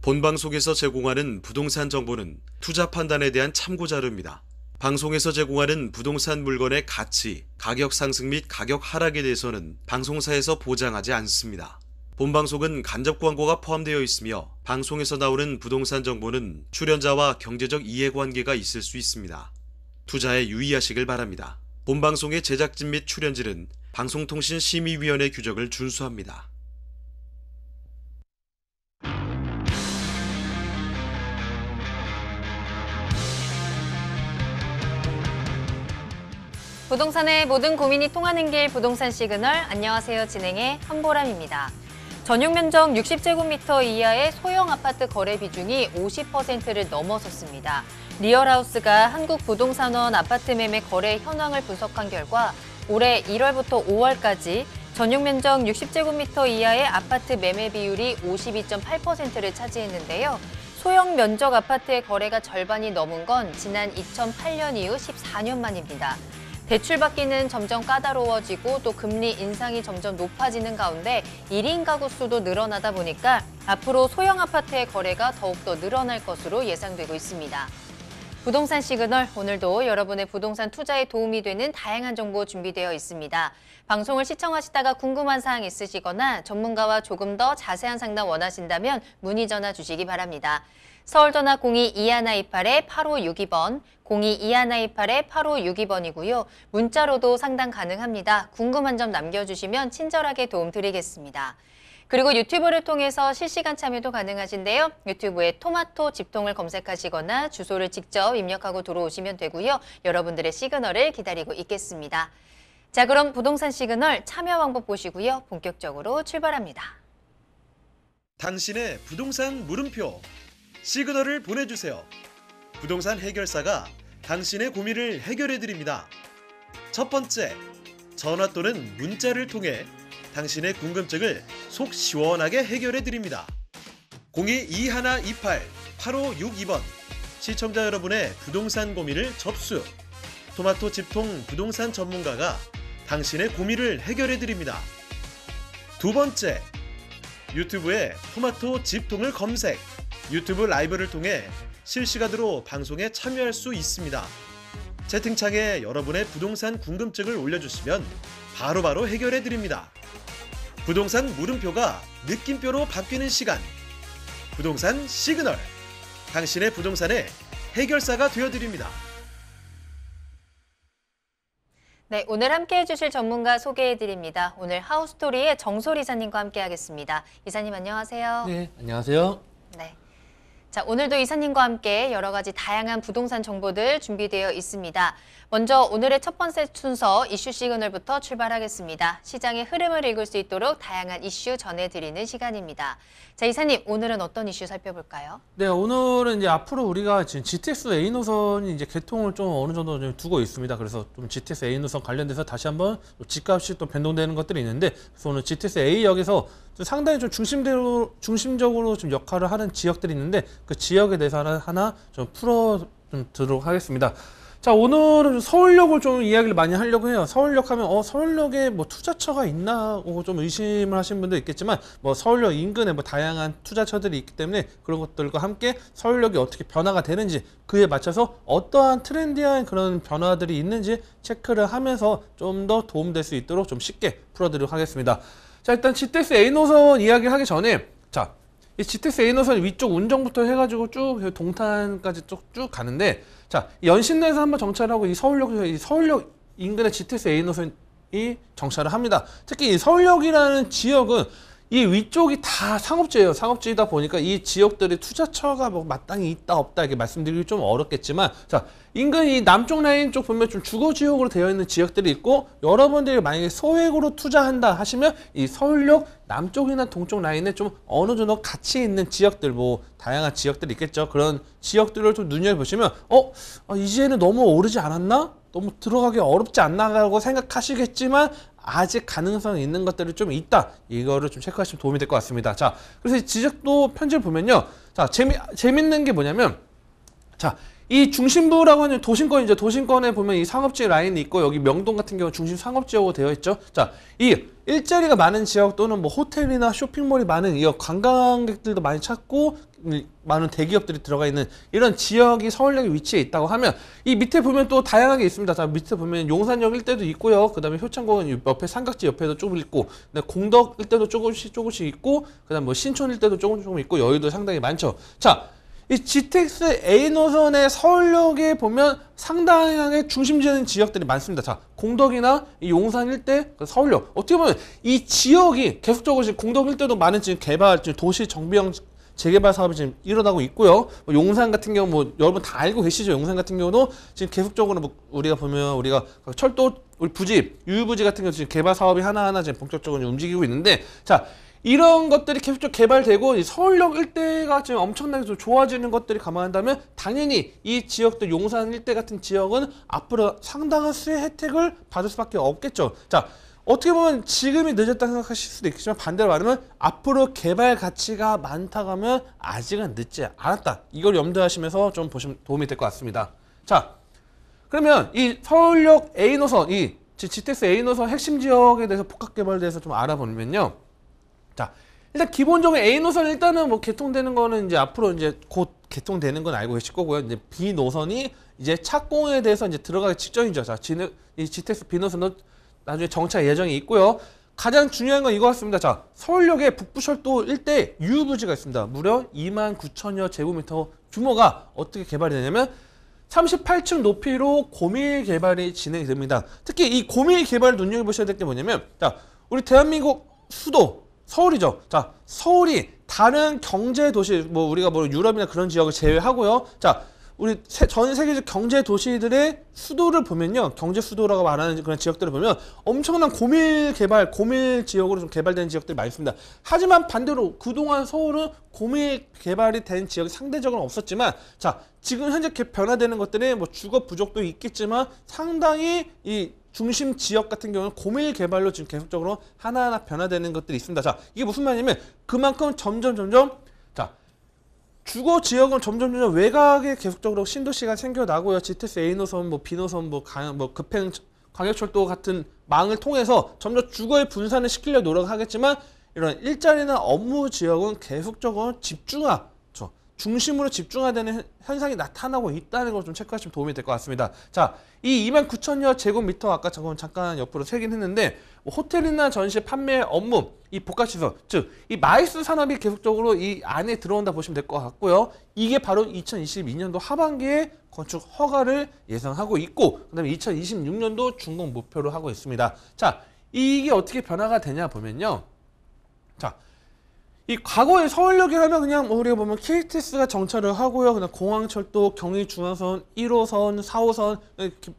본방송에서 제공하는 부동산 정보는 투자 판단에 대한 참고 자료입니다. 방송에서 제공하는 부동산 물건의 가치, 가격 상승 및 가격 하락에 대해서는 방송사에서 보장하지 않습니다. 본방송은 간접 광고가 포함되어 있으며 방송에서 나오는 부동산 정보는 출연자와 경제적 이해관계가 있을 수 있습니다. 투자에 유의하시길 바랍니다. 본방송의 제작진 및 출연진은 방송통신심의위원회 규정을 준수합니다. 부동산의 모든 고민이 통하는 길 부동산 시그널. 안녕하세요. 진행의 한보람입니다. 전용 면적 60제곱미터 이하의 소형 아파트 거래 비중이 50%를 넘어섰습니다. 리얼하우스가 한국부동산원 아파트 매매 거래 현황을 분석한 결과 올해 1월부터 5월까지 전용 면적 60제곱미터 이하의 아파트 매매 비율이 52.8%를 차지했는데요. 소형 면적 아파트의 거래가 절반이 넘은 건 지난 2008년 이후 14년 만입니다. 대출받기는 점점 까다로워지고 또 금리 인상이 점점 높아지는 가운데 1인 가구 수도 늘어나다 보니까 앞으로 소형 아파트의 거래가 더욱더 늘어날 것으로 예상되고 있습니다. 부동산 시그널, 오늘도 여러분의 부동산 투자에 도움이 되는 다양한 정보 준비되어 있습니다. 방송을 시청하시다가 궁금한 사항 있으시거나 전문가와 조금 더 자세한 상담 원하신다면 문의 전화 주시기 바랍니다. 서울 전화 02-2128-8562번, 02-2128-8562번이고요. 문자로도 상담 가능합니다. 궁금한 점 남겨주시면 친절하게 도움드리겠습니다. 그리고 유튜브를 통해서 실시간 참여도 가능하신데요. 유튜브에 토마토 집통을 검색하시거나 주소를 직접 입력하고 들어오시면 되고요. 여러분들의 시그널을 기다리고 있겠습니다. 자, 그럼 부동산 시그널 참여 방법 보시고요. 본격적으로 출발합니다. 당신의 부동산 물음표 시그널을 보내주세요. 부동산 해결사가 당신의 고민을 해결해드립니다. 첫 번째, 전화 또는 문자를 통해 당신의 궁금증을 속 시원하게 해결해드립니다. 02-2128-8562번 시청자 여러분의 부동산 고민을 접수. 토마토 집통 부동산 전문가가 당신의 고민을 해결해드립니다. 두 번째, 유튜브에 토마토 집통을 검색. 유튜브 라이브를 통해 실시간으로 방송에 참여할 수 있습니다. 채팅창에 여러분의 부동산 궁금증을 올려주시면 바로바로 해결해드립니다. 부동산 물음표가 느낌표로 바뀌는 시간. 부동산 시그널. 당신의 부동산의 해결사가 되어드립니다. 네, 오늘 함께해 주실 전문가 소개해드립니다. 오늘 하우스토리의 정솔 이사님과 함께하겠습니다. 이사님 안녕하세요. 네, 안녕하세요. 네. 자, 오늘도 이사님과 함께 여러 가지 다양한 부동산 정보들 준비되어 있습니다. 먼저 오늘의 첫 번째 순서 이슈 시그널부터 출발하겠습니다. 시장의 흐름을 읽을 수 있도록 다양한 이슈 전해드리는 시간입니다. 자, 이사님, 오늘은 어떤 이슈 살펴볼까요? 네, 오늘은 이제 앞으로 우리가 지금 GTX A 노선이 이제 개통을 좀 어느 정도 좀 두고 있습니다. 그래서 좀 GTX A 노선 관련돼서 다시 한번 집값이 또 변동되는 것들이 있는데, 그래서 오늘 GTX A역에서 상당히 좀 중심적으로 좀 역할을 하는 지역들이 있는데, 그 지역에 대해서 하나 좀 풀어드리도록 하겠습니다. 자, 오늘은 서울역을 좀 이야기를 많이 하려고 해요. 서울역 하면 서울역에 뭐 투자처가 있나 하고 좀 의심을 하시는 분도 있겠지만, 뭐 서울역 인근에 뭐 다양한 투자처들이 있기 때문에 그런 것들과 함께 서울역이 어떻게 변화가 되는지, 그에 맞춰서 어떠한 트렌디한 그런 변화들이 있는지 체크를 하면서 좀 더 도움될 수 있도록 좀 쉽게 풀어드리도록 하겠습니다. 자, 일단 GTX A 노선 이야기를 하기 전에, 자, 이 GTX A 노선 위쪽 운정부터 해가지고 쭉 동탄까지 쭉 가는데, 자, 연신내에서 한번 정차를 하고 이 서울역 인근의 GTX A 노선이 정차를 합니다. 특히 이 서울역이라는 지역은 이 위쪽이 다 상업지예요. 상업지이다 보니까 이 지역들이 투자처가 뭐 마땅히 있다 없다 이렇게 말씀드리기 좀 어렵겠지만, 자, 인근 이 남쪽 라인 쪽 보면 좀 주거지역으로 되어 있는 지역들이 있고, 여러분들이 만약에 소액으로 투자한다 하시면 이 서울역 남쪽이나 동쪽 라인에 좀 어느 정도 가치 있는 지역들, 뭐 다양한 지역들이 있겠죠. 그런 지역들을 좀 눈여겨보시면 이제는 너무 오르지 않았나? 너무 들어가기 어렵지 않나라고 생각하시겠지만 아직 가능성이 있는 것들이 좀 있다. 이거를 좀 체크하시면 도움이 될 것 같습니다. 자, 그래서 지적도 편지를 보면요. 자, 재밌는 게 뭐냐면, 자, 이 중심부라고 하는 도심권이죠. 도심권에 보면 이 상업지 라인이 있고 여기 명동 같은 경우 중심 상업지역으로 되어 있죠. 자, 이 일자리가 많은 지역 또는 뭐 호텔이나 쇼핑몰이 많은 이 관광객들도 많이 찾고 많은 대기업들이 들어가 있는 이런 지역이 서울역에 위치해 있다고 하면 이 밑에 보면 또 다양하게 있습니다. 자, 밑에 보면 용산역 일대도 있고요. 그다음에 효창공원 옆에 삼각지 옆에도 조금 있고, 공덕 일대도 조금씩 있고, 그다음 뭐 신촌 일대도 조금 있고 여의도 상당히 많죠. 자, 이 GTX A 노선의 서울역에 보면 상당하게 중심지는 지역들이 많습니다. 자, 공덕이나 이 용산 일대, 서울역. 어떻게 보면 이 지역이 계속적으로 지금 공덕 일대도 많은 지금 개발, 지금 도시 정비형 재개발 사업이 지금 일어나고 있고요. 뭐 용산 같은 경우 뭐 여러분 다 알고 계시죠? 용산 같은 경우도 지금 계속적으로 뭐 우리가 보면 우리가 철도 우리 부지, 유휴부지 같은 경우 지금 개발 사업이 하나하나 지금 본격적으로 움직이고 있는데, 자, 이런 것들이 계속적으로 개발되고 이 서울역 일대가 지금 엄청나게 좀 좋아지는 것들이 감안한다면 당연히 이 지역들 용산 일대 같은 지역은 앞으로 상당한 수혜 혜택을 받을 수밖에 없겠죠. 자, 어떻게 보면 지금이 늦었다 생각하실 수도 있겠지만 반대로 말하면 앞으로 개발 가치가 많다고 하면 아직은 늦지 않았다. 이걸 염두하시면서 좀 보시면 도움이 될 것 같습니다. 자, 그러면 이 서울역 A 노선, 이 GTX A 노선 핵심 지역에 대해서 복합 개발에 대해서 좀 알아보면요. 자, 일단 기본적으로 A 노선 일단은 뭐 개통되는 거는 이제 앞으로 이제 곧 개통되는 건 알고 계실 거고요. 이제 B 노선이 이제 착공에 대해서 이제 들어가기 직전이죠. 자, 이 GTX B 노선도 나중에 정차 예정이 있고요. 가장 중요한 건 이거 같습니다. 자, 서울역에 북부철도 일대 유휴부지가 있습니다. 무려 29,000여 제곱미터 규모가 어떻게 개발이 되냐면 38층 높이로 고밀 개발이 진행이 됩니다. 특히 이 고밀 개발을 눈여겨보셔야 될 게 뭐냐면, 자, 우리 대한민국 수도 서울이죠. 자, 서울이 다른 경제 도시, 뭐 우리가 뭐 유럽이나 그런 지역을 제외하고요. 자, 우리 전 세계적 경제 도시들의 수도를 보면요, 경제 수도라고 말하는 그런 지역들을 보면 엄청난 고밀 개발, 고밀 지역으로 좀 개발된 지역들이 많이 있습니다. 하지만 반대로 그동안 서울은 고밀 개발이 된 지역이 상대적으로 없었지만, 자, 지금 현재 변화되는 것들이 뭐 주거 부족도 있겠지만 상당히 이 중심 지역 같은 경우는 고밀 개발로 지금 계속적으로 하나하나 변화되는 것들이 있습니다. 자, 이게 무슨 말이냐면 그만큼 점점 자, 주거 지역은 점점 외곽에 계속적으로 신도시가 생겨나고요. GTX A 노선, 뭐 B 노선, 뭐 급행 광역철도 같은 망을 통해서 점점 주거의 분산을 시키려고 노력하겠지만 이런 일자리나 업무 지역은 계속적으로 중심으로 집중화되는 현상이 나타나고 있다는 걸 좀 체크하시면 도움이 될 것 같습니다. 자, 이 29,000여 제곱미터 아까 잠깐 옆으로 세긴 했는데 뭐 호텔이나 전시 판매 업무, 이 복합시설, 즉 이 마이스 산업이 계속적으로 이 안에 들어온다 보시면 될 것 같고요. 이게 바로 2022년도 하반기에 건축 허가를 예상하고 있고, 그다음에 2026년도 준공 목표로 하고 있습니다. 자, 이게 어떻게 변화가 되냐 보면요. 자, 이 과거에 서울역이라면 그냥 뭐 우리가 보면 KTX가 정차를 하고요. 그냥 공항철도, 경의중앙선, 1호선, 4호선 이렇게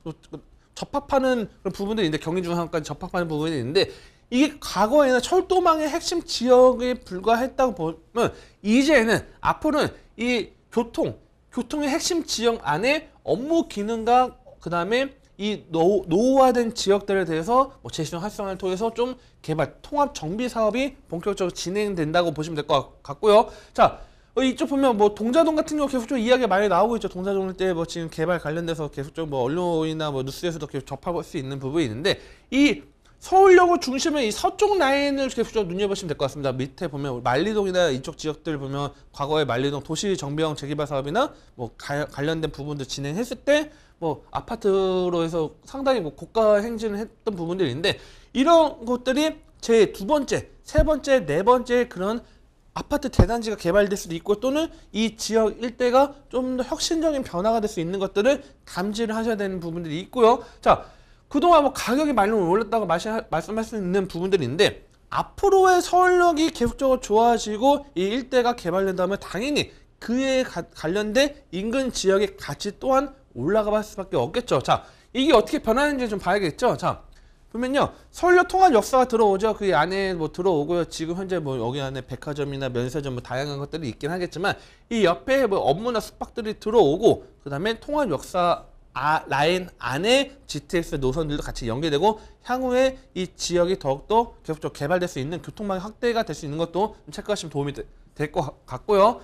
접합하는 그런 부분들이 있는데, 경의중앙선까지 접합하는 부분이 있는데, 이게 과거에는 철도망의 핵심 지역에 불과했다고 보면 이제는 앞으로는 이 교통의 핵심 지역 안에 업무 기능과 그다음에 이 노후화된 지역들에 대해서 뭐 재시정 활성화를 통해서 좀 개발, 통합 정비 사업이 본격적으로 진행된다고 보시면 될 것 같고요. 자, 이쪽 보면 뭐 동자동 같은 경우 계속적으로 이야기가 많이 나오고 있죠. 동자동 때 뭐 지금 개발 관련돼서 계속적으로 뭐 언론이나 뭐 뉴스에서도 계속 접할 수 있는 부분이 있는데, 이 서울역을 중심에 이 서쪽 라인을 계속적으로 눈여보시면 될 것 같습니다. 밑에 보면 말리동이나 이쪽 지역들 보면 과거의 말리동 도시 정비형 재개발 사업이나 뭐 관련된 부분들 진행했을 때 뭐 아파트로 해서 상당히 뭐 고가 행진을 했던 부분들이 있는데, 이런 것들이 제 두 번째, 세 번째, 네 번째 그런 아파트 대단지가 개발될 수도 있고, 또는 이 지역 일대가 좀 더 혁신적인 변화가 될 수 있는 것들을 감지를 하셔야 되는 부분들이 있고요. 자, 그동안 뭐 가격이 많이 올랐다고 말씀할 수 있는 부분들이 있는데, 앞으로의 서울역이 계속적으로 좋아지고 이 일대가 개발된다면 당연히 그에 관련된 인근 지역의 가치 또한 올라가 수밖에 없겠죠. 자, 이게 어떻게 변하는지 좀 봐야겠죠. 자, 보면요, 서울역 통합 역사가 들어오죠. 그 안에 뭐 들어오고요. 지금 현재 뭐 여기 안에 백화점이나 면세점 뭐 다양한 것들이 있긴 하겠지만, 이 옆에 뭐 업무나 숙박들이 들어오고, 그 다음에 통합 역사 라인 안에 GTX 노선들도 같이 연계되고, 향후에 이 지역이 더욱더 계속적으로 개발될 수 있는 교통망의 확대가 될 수 있는 것도 체크하시면 도움이 될 것 같고요.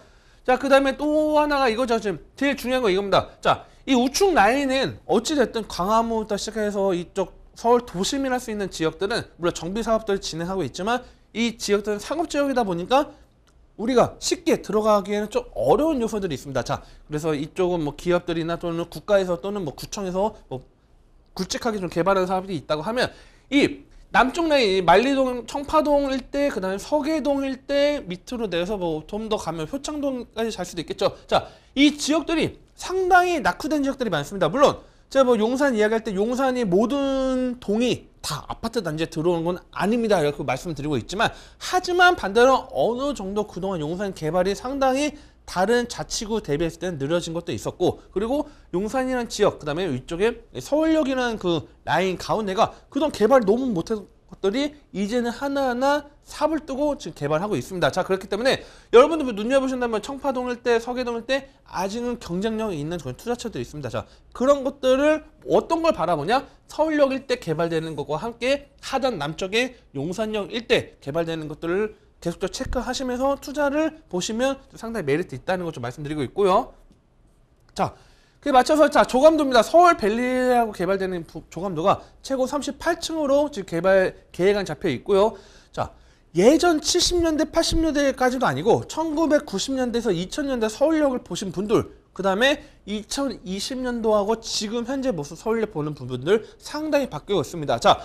자, 그 다음에 또 하나가 이거죠. 지금 제일 중요한 거 이겁니다. 자, 이 우측 라인은 어찌됐든 광화문부터 시작해서 이쪽 서울 도심이라 할 수 있는 지역들은 물론 정비 사업들을 진행하고 있지만 이 지역들은 상업 지역이다 보니까 우리가 쉽게 들어가기에는 좀 어려운 요소들이 있습니다. 자, 그래서 이쪽은 뭐 기업들이나 또는 국가에서 또는 뭐 구청에서 뭐 굵직하게 좀 개발하는 사업이 있다고 하면 이 남쪽 라인 만리동, 청파동 일대, 그다음에 서계동 일대 밑으로 내서 뭐 좀 더 가면 효창동까지 잘 수도 있겠죠. 자, 이 지역들이 상당히 낙후된 지역들이 많습니다. 물론 제가 뭐 용산 이야기할 때 용산이 모든 동이 다 아파트 단지에 들어오는 건 아닙니다. 이렇게 말씀드리고 있지만 하지만 반대로 어느 정도 그동안 용산 개발이 상당히 다른 자치구 대비했을 때는 느려진 것도 있었고 그리고 용산이라는 지역 그다음에 위쪽에 서울역이라는 그 라인 가운데가 그동안 개발이 너무 못한 것들이 이제는 하나하나 삽을 뜨고 지금 개발하고 있습니다. 자, 그렇기 때문에 여러분들 눈여보신다면 청파동 일대, 서계동 일대 아직은 경쟁력이 있는 그런 투자처들이 있습니다. 자, 그런 것들을 어떤 걸 바라보냐? 서울역 일대 개발되는 것과 함께 하단 남쪽에 용산역 일대 개발되는 것들을 계속적으로 체크하시면서 투자를 보시면 상당히 메리트 있다는 걸 좀 말씀드리고 있고요. 자, 그에 맞춰서 자 조감도입니다. 서울 밸리라고 개발되는 조감도가 최고 38층으로 지금 개발 계획안 잡혀 있고요. 자, 예전 70년대, 80년대까지도 아니고 1990년대에서 2000년대 서울역을 보신 분들 그 다음에 2020년도하고 지금 현재 모습 서울역 보는 부분들 상당히 바뀌고 있습니다. 자,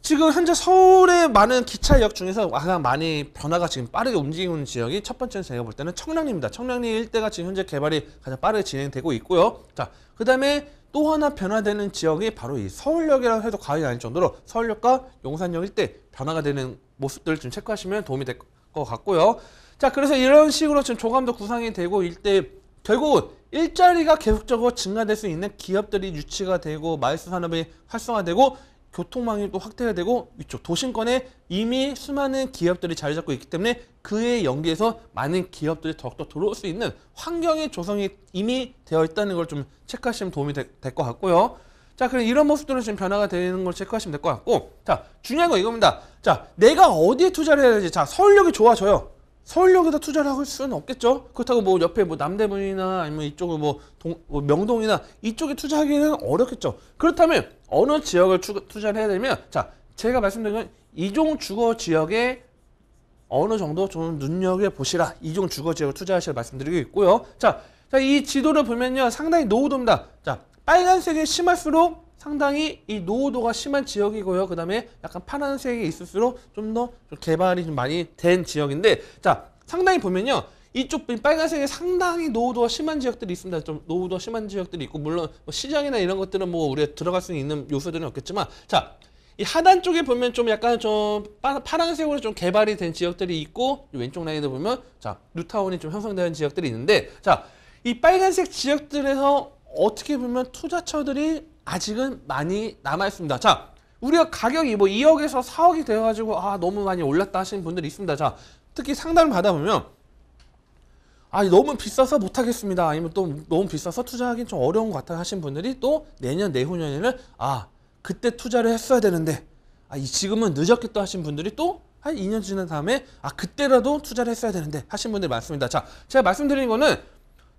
지금 현재 서울의 많은 기차역 중에서 가장 많이 변화가 지금 빠르게 움직이는 지역이 첫 번째는 제가 볼 때는 청량리입니다. 청량리 일대가 지금 현재 개발이 가장 빠르게 진행되고 있고요. 자, 그 다음에 또 하나 변화되는 지역이 바로 이 서울역이라고 해도 과언이 아닐 정도로 서울역과 용산역 일대 변화가 되는 모습들을 좀 체크하시면 도움이 될 것 같고요. 자, 그래서 이런 식으로 지금 조감도 구상이 되고 일대 결국은 일자리가 계속적으로 증가될 수 있는 기업들이 유치가 되고 마이스 산업이 활성화되고 교통망이 또 확대가 되고 위쪽 도심권에 이미 수많은 기업들이 자리 잡고 있기 때문에 그에 연계해서 많은 기업들이 더욱더 들어올 수 있는 환경의 조성이 이미 되어 있다는 걸 좀 체크하시면 도움이 될 것 같고요. 자, 그럼 이런 모습들은 지금 변화가 되는 걸 체크하시면 될 것 같고 자, 중요한 건 이겁니다. 자, 내가 어디에 투자를 해야 되지? 자, 서울역이 좋아져요. 서울역에다 투자를 할 수는 없겠죠. 그렇다고 뭐 옆에 뭐 남대문이나 아니면 이쪽은 뭐 명동이나 이쪽에 투자하기는 어렵겠죠. 그렇다면 어느 지역을 투자를 해야 되면 자, 제가 말씀드린 건 이종 주거 지역에 어느 정도 좀 눈여겨 보시라. 이종 주거 지역을 투자하시라 말씀드리고 있고요. 자, 이 지도를 보면요, 상당히 노후도입니다. 자, 빨간색이 심할수록 상당히 이 노후도가 심한 지역이고요. 그 다음에 약간 파란색이 있을수록 좀 더 개발이 좀 많이 된 지역인데, 자, 상당히 보면요, 이쪽 빨간색에 상당히 노후도가 심한 지역들이 있습니다. 좀 노후도가 심한 지역들이 있고, 물론 뭐 시장이나 이런 것들은 뭐 우리가 들어갈 수 있는 요소들은 없겠지만, 자, 이 하단 쪽에 보면 좀 약간 좀 파란색으로 좀 개발이 된 지역들이 있고, 왼쪽 라인에 보면 자, 뉴타운이 좀 형성되는 지역들이 있는데, 자, 이 빨간색 지역들에서 어떻게 보면 투자처들이 아직은 많이 남아있습니다. 자, 우리가 가격이 뭐 2억에서 4억이 되어가지고 아, 너무 많이 올랐다 하시는 분들이 있습니다. 자, 특히 상담을 받아보면 아, 너무 비싸서 못하겠습니다. 아니면 또 너무 비싸서 투자하기는 좀 어려운 것 같아 하시는 분들이 또 내년, 내후년에는 아, 그때 투자를 했어야 되는데 아, 지금은 늦었겠다 하신 분들이 또 한 2년 지난 다음에 아, 그때라도 투자를 했어야 되는데 하신 분들이 많습니다. 자, 제가 말씀드린 거는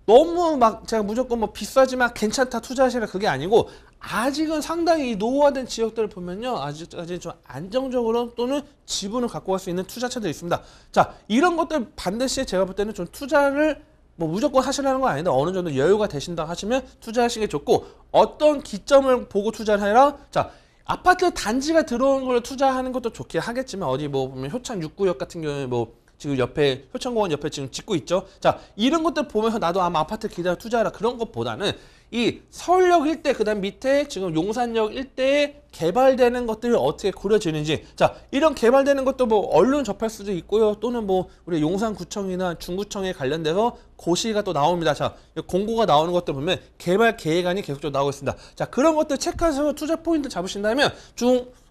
너무 막 제가 무조건 뭐 비싸지만 괜찮다 투자하시라 그게 아니고 아직은 상당히 노후화된 지역들을 보면요, 아직까지 좀 안정적으로 또는 지분을 갖고 갈 수 있는 투자처들이 있습니다. 자, 이런 것들 반드시 제가 볼 때는 좀 투자를 뭐 무조건 하시라는 건 아닌데 어느 정도 여유가 되신다 하시면 투자하시기 좋고, 어떤 기점을 보고 투자를 해라. 자, 아파트 단지가 들어온 걸 투자하는 것도 좋긴 하겠지만 어디 뭐 보면 효창 6구역 같은 경우에 뭐 지금 옆에 효창공원 옆에 지금 짓고 있죠. 자, 이런 것들 보면서 나도 아마 아파트 기다려 투자하라 그런 것보다는 이 서울역 일대 그다음 밑에 지금 용산역 일대에 개발되는 것들이 어떻게 고려지는지, 자, 이런 개발되는 것도 뭐 언론 접할 수도 있고요, 또는 뭐 우리 용산구청이나 중구청에 관련돼서 고시가 또 나옵니다. 자, 공고가 나오는 것들 보면 개발 계획안이 계속적으로 나오고 있습니다. 자, 그런 것들 체크하셔서 투자 포인트 잡으신다면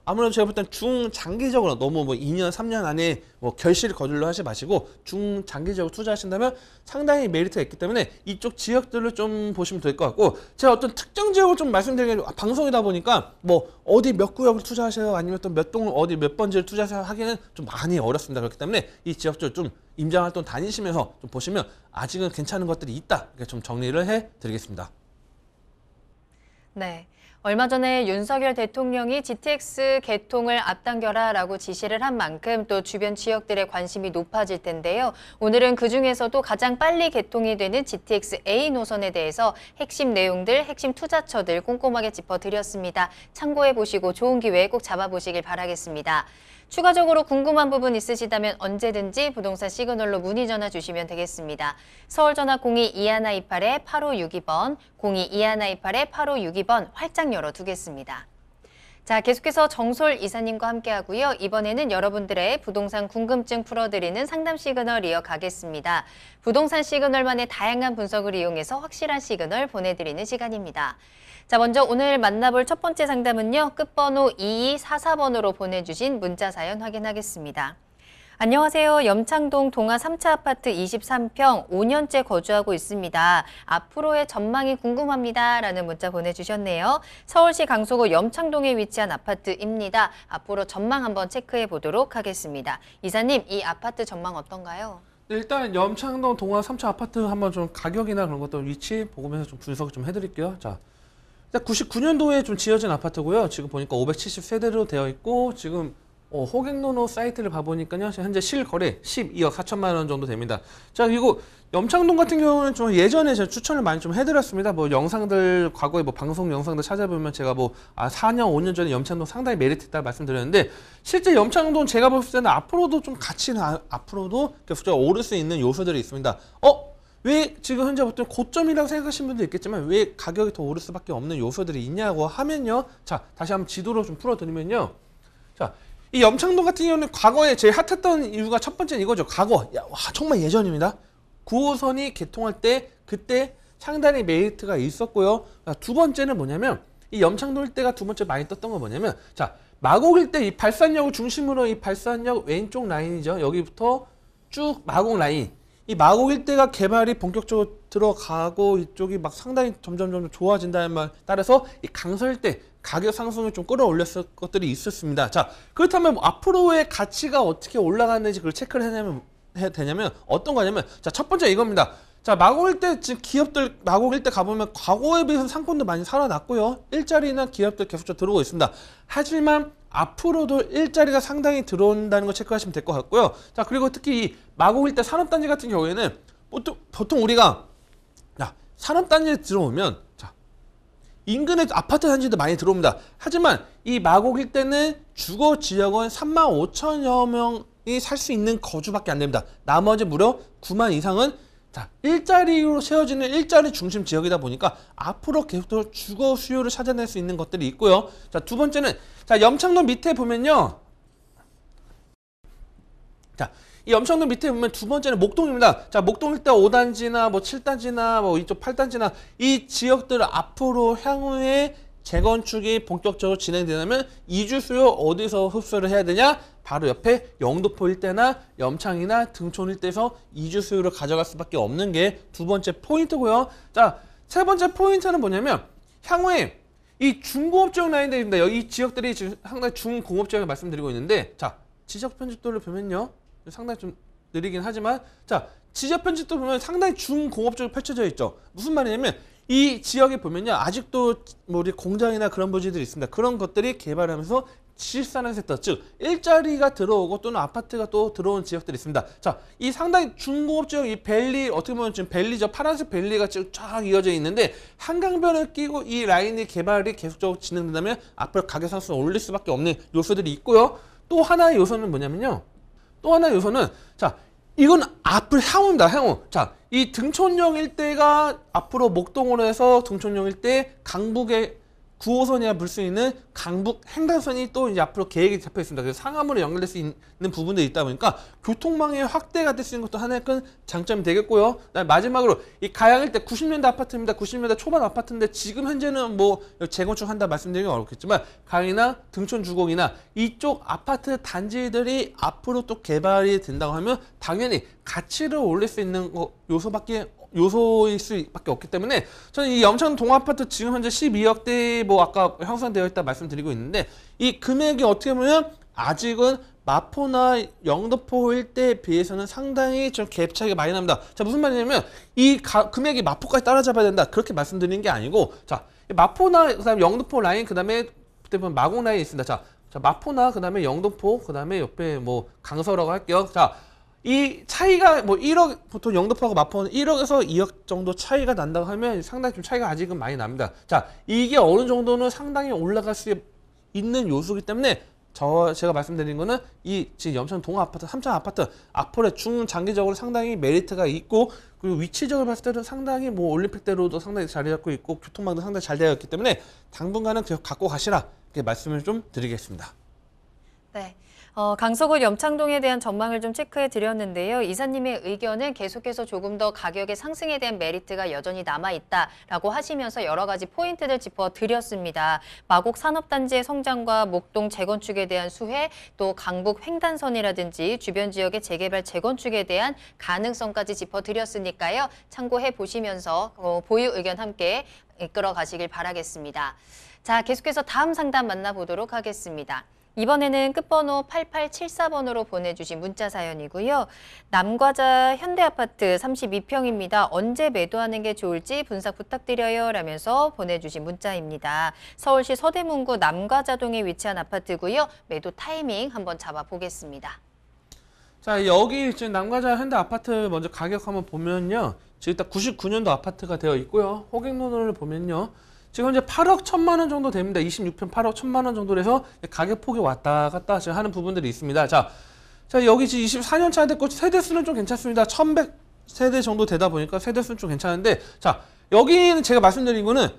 아무래도 제가 볼 땐 중장기적으로 너무 뭐 2년, 3년 안에 뭐 결실을 거둘러 하지 마시고 중장기적으로 투자하신다면 상당히 메리트가 있기 때문에 이쪽 지역들을 좀 보시면 될 것 같고, 제가 어떤 특정 지역을 좀 말씀드리는 게 방송이다 보니까 뭐 어디 몇 구역을 투자하세요 아니면 또 몇 동을 어디 몇 번지를 투자하세요 하기는 좀 많이 어렵습니다. 그렇기 때문에 이 지역들 좀 임장활동 다니시면서 좀 보시면 아직은 괜찮은 것들이 있다, 이렇게 좀 정리를 해드리겠습니다. 네. 얼마 전에 윤석열 대통령이 GTX 개통을 앞당겨라라고 지시를 한 만큼 또 주변 지역들의 관심이 높아질 텐데요. 오늘은 그중에서도 가장 빨리 개통이 되는 GTX A 노선에 대해서 핵심 내용들, 핵심 투자처들 꼼꼼하게 짚어드렸습니다. 참고해 보시고 좋은 기회 꼭 잡아보시길 바라겠습니다. 추가적으로 궁금한 부분 있으시다면 언제든지 부동산 시그널로 문의 전화 주시면 되겠습니다. 서울 전화 02-2128-8562번, 02-2128-8562번 활짝 열어두겠습니다. 자, 계속해서 정솔 이사님과 함께하고요. 이번에는 여러분들의 부동산 궁금증 풀어드리는 상담 시그널 이어가겠습니다. 부동산 시그널만의 다양한 분석을 이용해서 확실한 시그널 보내드리는 시간입니다. 자, 먼저 오늘 만나볼 첫 번째 상담은요. 끝번호 2244번으로 보내주신 문자 사연 확인하겠습니다. 안녕하세요. 염창동 동아 3차 아파트 23평 5년째 거주하고 있습니다. 앞으로의 전망이 궁금합니다. 라는 문자 보내주셨네요. 서울시 강서구 염창동에 위치한 아파트입니다. 앞으로 전망 한번 체크해 보도록 하겠습니다. 이사님, 이 아파트 전망 어떤가요? 일단 염창동 동아 3차 아파트 한번 좀 가격이나 그런 것도 위치 보면서 좀 분석 좀 해드릴게요. 자, 99년도에 좀 지어진 아파트고요. 지금 보니까 570세대로 되어 있고, 지금 호갱노노 사이트를 봐보니까요, 현재 실거래 12억 4천만 원 정도 됩니다. 자, 그리고 염창동 같은 경우는 좀 예전에 제가 추천을 많이 좀 해드렸습니다. 뭐 영상들, 과거에 뭐 방송 영상들 찾아보면 제가 뭐 4년, 5년 전에 염창동 상당히 메리트 있다고 말씀드렸는데, 실제 염창동 제가 봤을 때는 앞으로도 좀 가치는 앞으로도 계속적으로 오를 수 있는 요소들이 있습니다. 왜 지금 현재 보통 고점이라고 생각하시는 분도 있겠지만 왜 가격이 더 오를 수밖에 없는 요소들이 있냐고 하면요. 자, 다시 한번 지도로 좀 풀어드리면요. 자, 이 염창동 같은 경우는 과거에 제일 핫했던 이유가 첫 번째는 이거죠. 정말 예전입니다. 9호선이 개통할 때 그때 상당히 메리트가 있었고요. 두 번째는 뭐냐면 이 염창동 일대가 두 번째 많이 떴던 건 뭐냐면, 자, 마곡 일대 이 발산역을 중심으로 이 발산역 왼쪽 라인이죠. 여기부터 쭉 마곡 라인. 이 마곡 일대가 개발이 본격적으로 들어가고 이쪽이 막 상당히 점점 좋아진다는 말 따라서 이 강서 일대 가격 상승을 좀 끌어올렸을 것들이 있었습니다. 자, 그렇다면 뭐 앞으로의 가치가 어떻게 올라가는지 그걸 체크를 해야 되냐면 어떤 거냐면, 자, 첫 번째 이겁니다. 자, 마곡 일대 지금 기업들 마곡 일대 가보면 과거에 비해서 상권도 많이 살아났고요. 일자리나 기업들 계속적으로 들어오고 있습니다. 하지만 앞으로도 일자리가 상당히 들어온다는 거 체크하시면 될 것 같고요. 자, 그리고 특히 이 마곡 일대 산업단지 같은 경우에는 보통 우리가 산업단지에 들어오면 인근에 아파트 단지도 많이 들어옵니다. 하지만 이 마곡 일대는 주거 지역은 35,000여 명이 살 수 있는 거주밖에 안 됩니다. 나머지 무려 9만 이상은 일자리로 세워지는 일자리 중심 지역이다 보니까 앞으로 계속적으로 주거 수요를 찾아낼 수 있는 것들이 있고요. 자, 두 번째는 염창동 밑에 보면요. 자, 이 염창동 밑에 보면 두 번째는 목동입니다. 자, 목동 일대 5단지나 뭐 7단지나 뭐 이쪽 8단지나 이 지역들을 앞으로 향후에 재건축이 본격적으로 진행되려면 이주 수요 어디서 흡수를 해야 되냐? 바로 옆에 영도포 일대나 염창이나 등촌 일대에서 이주 수요를 가져갈 수밖에 없는 게 두 번째 포인트고요. 자, 세 번째 포인트는 뭐냐면 향후에 이 중공업지역 라인들입니다. 여기 이 지역들이 지금 상당히 중공업지역을 말씀드리고 있는데, 자, 지적 편집도를 보면요. 상당히 좀 느리긴 하지만, 자, 지적 편집도 보면 상당히 중공업적으로 펼쳐져 있죠. 무슨 말이냐면 이 지역에 보면요, 아직도 뭐 우리 공장이나 그런 부지들이 있습니다. 그런 것들이 개발하면서 지식산업 섹터, 즉 일자리가 들어오고 또는 아파트가 또 들어온 지역들이 있습니다. 자, 이 상당히 중공업 지역, 이 밸리, 어떻게 보면 지금 밸리죠. 파란색 밸리가 지금 쫙 이어져 있는데 한강변을 끼고 이 라인의 개발이 계속적으로 진행된다면 앞으로 가격 상승을 올릴 수밖에 없는 요소들이 있고요. 또 하나의 요소는 뭐냐면요. 또 하나의 요소는, 자, 이건 앞으로 향후입니다. 향후. 자, 이 등촌역 일대가 앞으로 목동으로 해서 등촌역 일대 강북의 9호선이라 불 수 있는 강북 횡단선이 또 이제 앞으로 계획이 잡혀 있습니다. 그래서 상암으로 연결될 수 있는 부분들이 있다 보니까 교통망의 확대가 될 수 있는 것도 하나의 큰 장점이 되겠고요. 그다음에 마지막으로 이 가양 일대 90년대 아파트입니다. 90년대 초반 아파트인데 지금 현재는 뭐 재건축한다 말씀드리기 어렵겠지만 가양이나 등촌 주공이나 이쪽 아파트 단지들이 앞으로 또 개발이 된다고 하면 당연히 가치를 올릴 수 있는 요소일 수밖에 없기 때문에 저는 이 염천 동아파트 지금 현재 12억대 뭐 아까 형성되어 있다 말씀드리고 있는데 이 금액이 어떻게 보면 아직은 마포나 영등포 일대에 비해서는 상당히 좀 갭 차이가 많이 납니다. 자, 무슨 말이냐면 이 금액이 마포까지 따라잡아야 된다 그렇게 말씀드리는 게 아니고, 자, 마포나 그다음에 영등포 라인 그다음에 마곡 라인이 있습니다. 자, 마포나 그다음에 영등포 그다음에 옆에 뭐 강서라고 할게요. 자, 이 차이가 뭐 1억, 보통 영등포하고 마포는 1억에서 2억 정도 차이가 난다고 하면 상당히 좀 차이가 아직은 많이 납니다. 자, 이게 어느 정도는 상당히 올라갈 수 있는 요소이기 때문에 제가 말씀드린 거는 이 지금 염천 동아파트, 삼천 아파트 앞으로 중장기적으로 상당히 메리트가 있고, 그리고 위치적으로 봤을 때는 상당히 뭐 올림픽대로도 상당히 자리 잡고 있고 교통망도 상당히 잘 되어 있기 때문에 당분간은 계속 갖고 가시라 이렇게 말씀을 좀 드리겠습니다. 네. 강서구 염창동에 대한 전망을 좀 체크해 드렸는데요. 이사님의 의견은 계속해서 조금 더 가격의 상승에 대한 메리트가 여전히 남아있다라고 하시면서 여러 가지 포인트를 짚어 드렸습니다. 마곡 산업단지의 성장과 목동 재건축에 대한 수혜, 또 강북 횡단선이라든지 주변 지역의 재개발 재건축에 대한 가능성까지 짚어 드렸으니까요. 참고해 보시면서 보유 의견 함께 이끌어 가시길 바라겠습니다. 자, 계속해서 다음 상담 만나보도록 하겠습니다. 이번에는 끝번호 8874번으로 보내주신 문자 사연이고요. 남과자 현대아파트 32평입니다. 언제 매도하는 게 좋을지 분석 부탁드려요 라면서 보내주신 문자입니다. 서울시 서대문구 남과자동에 위치한 아파트고요. 매도 타이밍 한번 잡아보겠습니다. 자, 여기 지금 남과자 현대아파트 먼저 가격 한번 보면요. 지금 일단 99년도 아파트가 되어 있고요. 호갱론을 보면요. 지금 현재 8억 1천만 원 정도 됩니다. 26평 8억 1천만 원 정도로 해서 가격 폭이 왔다 갔다 지금 하는 부분들이 있습니다. 자, 여기 지금 24년 차 됐고 세대수는 좀 괜찮습니다. 1100세대 정도 되다 보니까 세대수는 좀 괜찮은데, 자, 여기는 제가 말씀드린 거는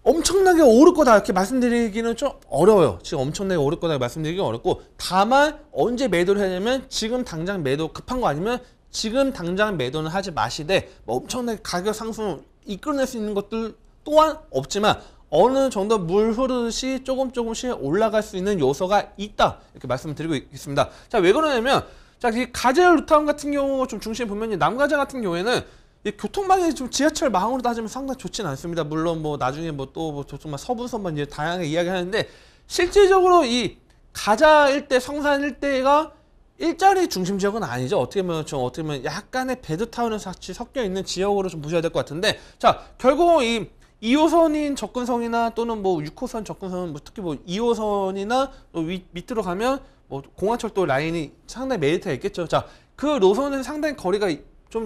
엄청나게 오를 거다 이렇게 말씀드리기는 좀 어려워요. 지금 엄청나게 오를 거다 말씀드리기가 어렵고, 다만 언제 매도를 해야 되냐면 지금 당장 매도 급한 거 아니면 지금 당장 매도는 하지 마시되 뭐 엄청나게 가격 상승을 이끌어낼 수 있는 것들 또한 없지만 어느 정도 물 흐르듯이 조금씩 올라갈 수 있는 요소가 있다 이렇게 말씀을 드리고 있습니다. 자, 왜 그러냐면 자, 이 가재열 루타운 같은 경우 좀 중심에 보면 남가자 같은 경우에는 이 교통망이 좀 지하철 망으로 따지면 상당히 좋지는 않습니다. 물론 뭐 나중에 뭐 또 정말 서부선만 이제 다양하게 이야기하는데, 실질적으로 이 가자 일대, 성산 일대가 일자리 중심 지역은 아니죠. 어떻게 보면 약간의 배드타운에서 같이 섞여 있는 지역으로 좀 보셔야 될 것 같은데, 자, 결국 이 2호선인 접근성이나 또는 뭐 6호선 접근성, 뭐 특히 뭐 2호선이나 또 밑으로 가면 뭐 공항철도 라인이 상당히 메리트가 있겠죠. 자, 그 노선은 상당히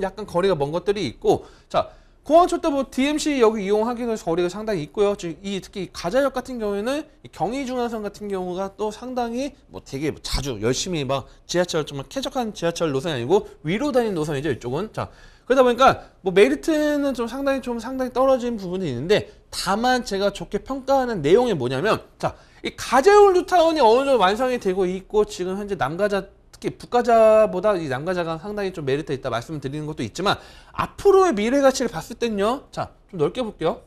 약간 거리가 먼 것들이 있고, 자, 공항철도 뭐 DMC 여기 이용하기도 거리가 상당히 있고요. 특히 가자역 같은 경우에는 경의중앙선 같은 경우가 또 상당히 뭐 되게 자주 열심히 막 지하철 정말 쾌적한 지하철 노선이 아니고 위로 다니는 노선이죠, 이쪽은. 자, 그러다 보니까 뭐 메리트는 좀 상당히 떨어진 부분이 있는데, 다만 제가 좋게 평가하는 내용이 뭐냐면, 자, 이 가재울 뉴타운이 어느 정도 완성이 되고 있고 지금 현재 남가자, 특히 북가자보다 이 남가자가 상당히 좀 메리트 있다 말씀드리는 것도 있지만, 앞으로의 미래 가치를 봤을 땐요. 자, 좀 넓게 볼게요.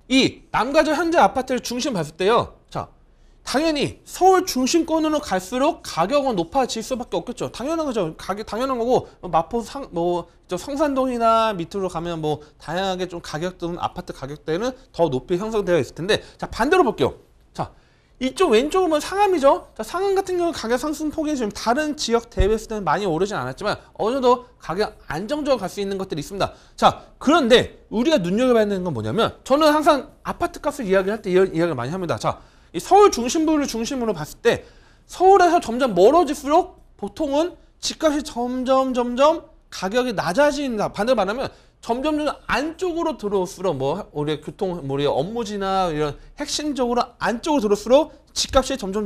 이 남가자 현재 아파트를 중심 봤을 때요. 자, 당연히 서울 중심권으로 갈수록 가격은 높아질 수밖에 없겠죠. 당연한 거죠. 가격 당연한 거고, 마포 성산동이나 밑으로 가면 뭐 다양하게 좀 가격들은 아파트 가격대는 더 높이 형성되어 있을 텐데, 자, 반대로 볼게요. 자, 이쪽 왼쪽은 뭐 상암이죠. 자, 상암 같은 경우 가격 상승폭이 지금 다른 지역 대비했을 때는 많이 오르진 않았지만 어느 정도 가격 안정적으로 갈 수 있는 것들이 있습니다. 자, 그런데 우리가 눈여겨봐야 되는 건 뭐냐면, 저는 항상 아파트 값을 이야기할 때 이런 이야기를 많이 합니다. 자, 이 서울 중심부를 중심으로 봤을 때 서울에서 점점 멀어질수록 보통은 집값이 점점 가격이 낮아진다. 반대로 말하면 점점 안쪽으로 들어올수록 우리 우리 업무지나 이런 핵심적으로 안쪽으로 들어올수록 집값이 점점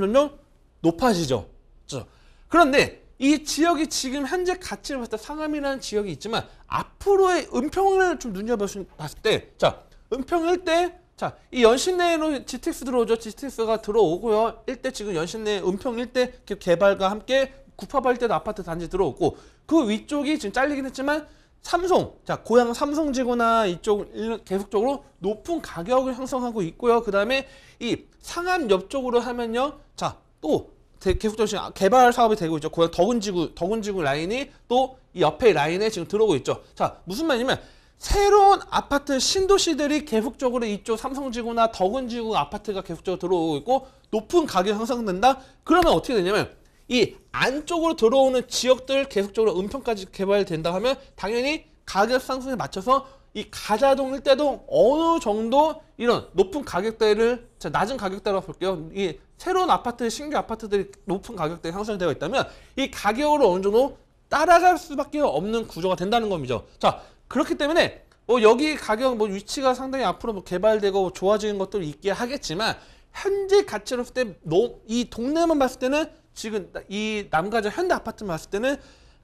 높아지죠. 그렇죠? 그런데 이 지역이 지금 현재 가치를 봤을 때 상암이라는 지역이 있지만, 앞으로의 은평을 좀 눈여봤을 때, 자, 은평 일대 자, 이 연신내로 GTX 들어오죠. GTX가 들어오고요. 일대 지금 연신내 은평 일대 개발과 함께 구파발대도 아파트 단지 들어오고 그 위쪽이 지금 잘리긴 했지만 삼성, 자 고향 삼성지구나 이쪽 계속적으로 높은 가격을 형성하고 있고요. 그 다음에 이 상암 옆쪽으로 하면요, 자 또 계속적으로 지금 개발 사업이 되고 있죠. 고향 덕운지구 라인이 또 이 옆에 라인에 지금 들어오고 있죠. 자 무슨 말이냐면 새로운 아파트 신도시들이 계속적으로 이쪽 삼성지구나 덕운지구 아파트가 계속적으로 들어오고 있고 높은 가격이 형성된다. 그러면 어떻게 되냐면 이 안쪽으로 들어오는 지역들 계속적으로 은평까지 개발된다 하면 당연히 가격 상승에 맞춰서 이 가자동 일대도 어느 정도 이런 높은 가격대를, 자, 낮은 가격대로 볼게요. 이 새로운 아파트, 신규 아파트들이 높은 가격대에 형성되어 있다면 이 가격으로 어느 정도 따라갈 수밖에 없는 구조가 된다는 겁니다. 자, 그렇기 때문에 여기 가격 위치가 상당히 앞으로 개발되고 좋아지는 것들이 있게 하겠지만 현재 가치로 봤을 때 이 동네만 봤을 때는 지금 이 남가자 현대 아파트만 봤을 때는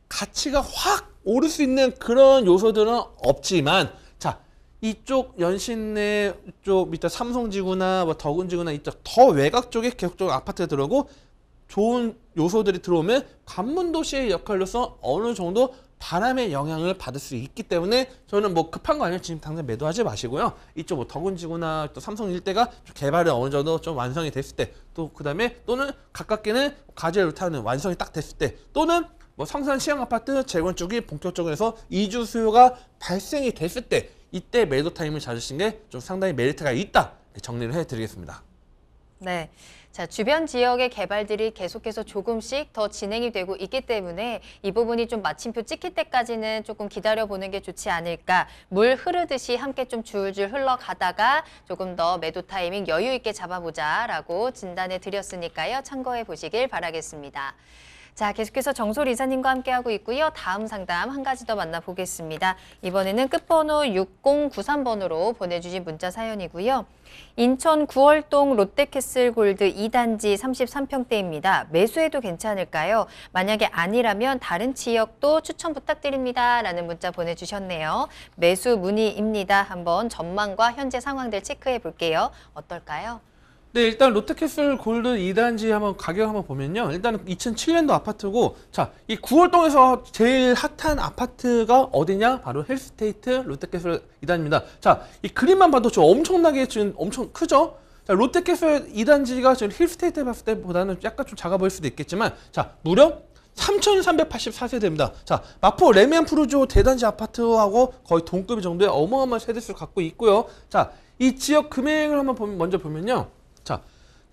가치가 확 오를 수 있는 그런 요소들은 없지만, 자 이쪽 연신내 쪽 밑에 삼성지구나 덕운지구나 이쪽 더 외곽 쪽에 계속적으로 아파트가 들어오고 좋은 요소들이 들어오면 관문도시의 역할로서 어느 정도 바람의 영향을 받을 수 있기 때문에 저는 급한 거 아니면 지금 당장 매도하지 마시고요. 이쪽 덕운지구나 또 삼성 일대가 개발이 어느 정도 좀 완성이 됐을 때, 또 그다음에 또는 가깝게는 가재루타는 완성이 딱 됐을 때, 또는 성산 시형 아파트 재건축이 본격적으로 해서 이주 수요가 발생이 됐을 때 이때 매도 타임을 잡으신 게 좀 상당히 메리트가 있다, 정리를 해드리겠습니다. 네. 자, 주변 지역의 개발들이 계속해서 조금씩 더 진행이 되고 있기 때문에 이 부분이 좀 마침표 찍힐 때까지는 조금 기다려보는 게 좋지 않을까. 물 흐르듯이 함께 좀 줄줄 흘러가다가 조금 더 매도 타이밍 여유 있게 잡아보자라고 진단해 드렸으니까요. 참고해 보시길 바라겠습니다. 자, 계속해서 정솔 이사님과 함께하고 있고요. 다음 상담 한 가지 더 만나보겠습니다. 이번에는 끝번호 6093번으로 보내주신 문자 사연이고요. 인천 구월동 롯데캐슬 골드 2단지 33평대입니다. 매수해도 괜찮을까요? 만약에 아니라면 다른 지역도 추천 부탁드립니다. 라는 문자 보내주셨네요. 매수 문의입니다. 한번 전망과 현재 상황들 체크해 볼게요. 어떨까요? 네, 일단 롯데캐슬 골드 2단지 한번 가격 한번 보면요. 일단 2007년도 아파트고, 자, 이 구월동에서 제일 핫한 아파트가 어디냐? 바로 힐스테이트 롯데캐슬 2단지입니다. 자, 이 그림만 봐도 좀 엄청나게 지금 엄청 크죠? 자, 롯데캐슬 2단지가 지금 힐스테이트 봤을 때보다는 약간 좀 작아 보일 수도 있겠지만, 자, 무려 3,384세대입니다. 자, 마포 레미안 푸르조 대단지 아파트하고 거의 동급 정도의 어마어마한 세대수를 갖고 있고요. 자, 이 지역 금액을 한번 먼저 보면요. 자,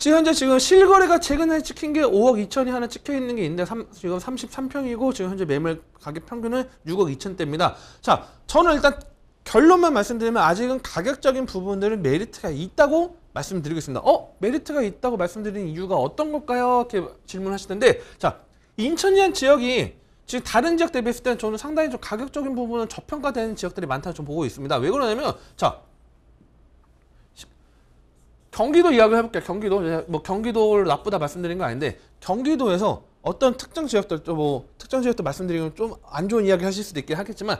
현재 실거래가 최근에 찍힌 게 5억 2천이 하나 찍혀 있는 게 있는데 지금 33평이고 지금 현재 매물 가격 평균은 6억 2천대입니다. 자, 저는 일단 결론만 말씀드리면 아직은 가격적인 부분들은 메리트가 있다고 말씀드리겠습니다. 메리트가 있다고 말씀드리는 이유가 어떤 걸까요? 이렇게 질문하시는데, 자, 인천이란 지역이 지금 다른 지역 대비했을 때는 저는 상당히 좀 가격적인 부분은 저평가되는 지역들이 많다고 좀 보고 있습니다. 왜 그러냐면, 자, 경기도 이야기를 해볼게요. 경기도를 나쁘다 말씀드린 건 아닌데, 경기도에서 어떤 특정 지역들, 특정 지역들 말씀드리면 좀 안 좋은 이야기 하실 수도 있긴 하겠지만,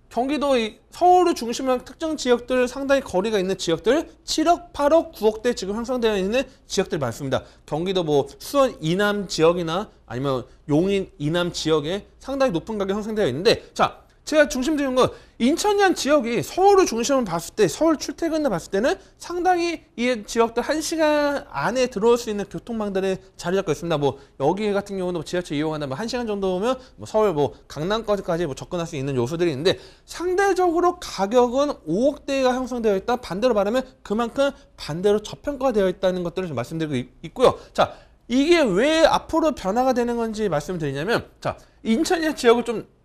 경기도 서울을 중심으로 한 특정 지역들, 상당히 거리가 있는 지역들 7억, 8억, 9억대 지금 형성되어 있는 지역들 많습니다. 경기도 수원 이남 지역이나 아니면 용인 이남 지역에 상당히 높은 가격이 형성되어 있는데, 자, 제가 중심드린 건 인천이란 지역이 서울을 중심으로 봤을 때, 서울 출퇴근을 봤을 때는 상당히 이 지역들 1시간 안에 들어올 수 있는 교통망들이 자리 잡고 있습니다. 여기 같은 경우는 지하철 이용한다면 1시간 정도면 서울 강남까지 접근할 수 있는 요소들이 있는데, 상대적으로 가격은 5억대가 형성되어 있다. 반대로 말하면 그만큼 반대로 저평가되어 있다는 것들을 좀 말씀드리고 있고요. 자, 이게 왜 앞으로 변화가 되는 건지 말씀드리냐면, 자, 인천이란 지역을 좀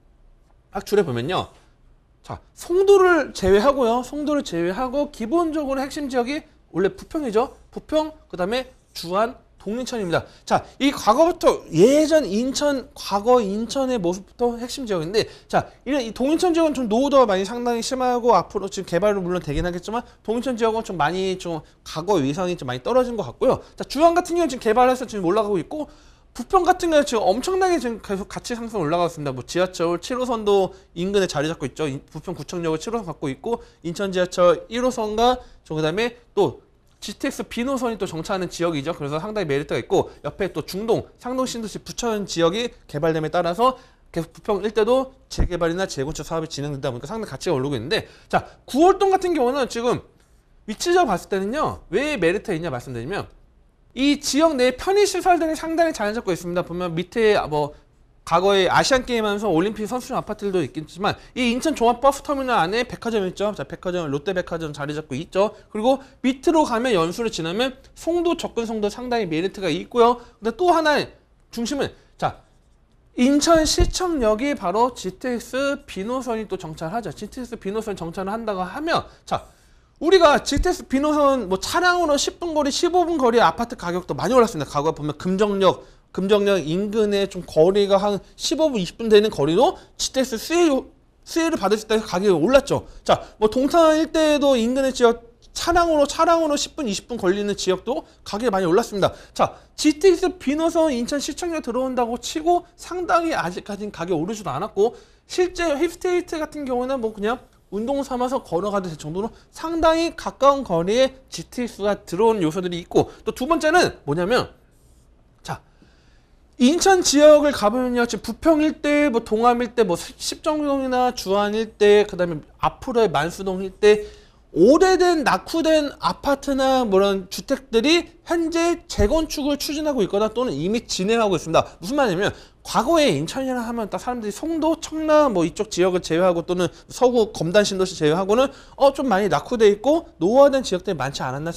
딱 줄여보면요. 자, 송도를 제외하고 기본적으로 핵심 지역이 원래 부평이죠. 부평, 그 다음에 주안, 동인천입니다. 자, 이 과거부터 과거 인천의 모습부터 핵심 지역인데, 자, 이 동인천 지역은 좀 노후도가 많이 상당히 심하고 앞으로 지금 개발은 물론 되긴 하겠지만 동인천 지역은 좀 많이 과거 위상이 좀 많이 떨어진 것 같고요. 자, 주안 같은 경우는 지금 개발해서 지금 올라가고 있고, 부평 같은 경우는 지금 엄청나게 지금 계속 가치 상승 올라가고 있습니다. 뭐 지하철 7호선도 인근에 자리 잡고 있죠. 부평 구청역을 7호선 갖고 있고 인천 지하철 1호선과 그다음에 또 GTX 비노선이 또 정차하는 지역이죠. 그래서 상당히 메리트가 있고 옆에 또 중동, 상동 신도시 부천 지역이 개발됨에 따라서 계속 부평 일대도 재개발이나 재건축 사업이 진행되다 보니까 상당히 가치가 오르고 있는데 자 9월동 같은 경우는 지금 위치적으로 봤을 때는요. 왜 메리트가 있냐 말씀드리면 이 지역 내 편의시설들이 상당히 잘 잡고 있습니다. 보면 밑에 뭐 과거에 아시안게임 하면서 올림픽 선수촌 아파트들도 있겠지만 이 인천 종합버스터미널 안에 백화점 있죠. 자, 백화점 롯데백화점 자리 잡고 있죠. 그리고 밑으로 가면 연수를 지나면 송도 접근성도 상당히 메리트가 있고요. 근데 또 하나의 중심은 자 인천시청역이 바로 GTX 비노선이 또 정차를 하죠. GTX 비노선 정차를 한다고 하면 자 우리가 GTX 비노선 뭐 차량으로 10분 거리, 15분 거리 아파트 가격도 많이 올랐습니다. 과거에 보면 금정역 인근에 좀 거리가 한 15분, 20분 되는 거리도 GTX 수혜를 받을 수 있다는 가격이 올랐죠. 자, 뭐 동탄 일대에도 인근의 지역 차량으로 10분, 20분 걸리는 지역도 가격이 많이 올랐습니다. 자, GTX 비노선 인천시청역 들어온다고 치고 상당히 아직까지는 가격이 오르지도 않았고 실제 힙스테이트 같은 경우는 뭐 그냥 운동 삼아서 걸어가도 될 정도로 상당히 가까운 거리에 GTX가 들어온 요소들이 있고 또 두 번째는 뭐냐면 자 인천 지역을 가보면요 지금 부평 일대, 뭐 동암 일대, 뭐 십정동이나 주안 일대, 그다음에 앞으로의 만수동 일대 오래된 낙후된 아파트나 뭐 이런 주택들이 현재 재건축을 추진하고 있거나 또는 이미 진행하고 있습니다. 무슨 말이냐면 과거에 인천이라 하면 딱 사람들이 송도, 청라 뭐 이쪽 지역을 제외하고 또는 서구 검단 신도시 제외하고는 좀 많이 낙후돼 있고 노후화된 지역들이 많지 않았나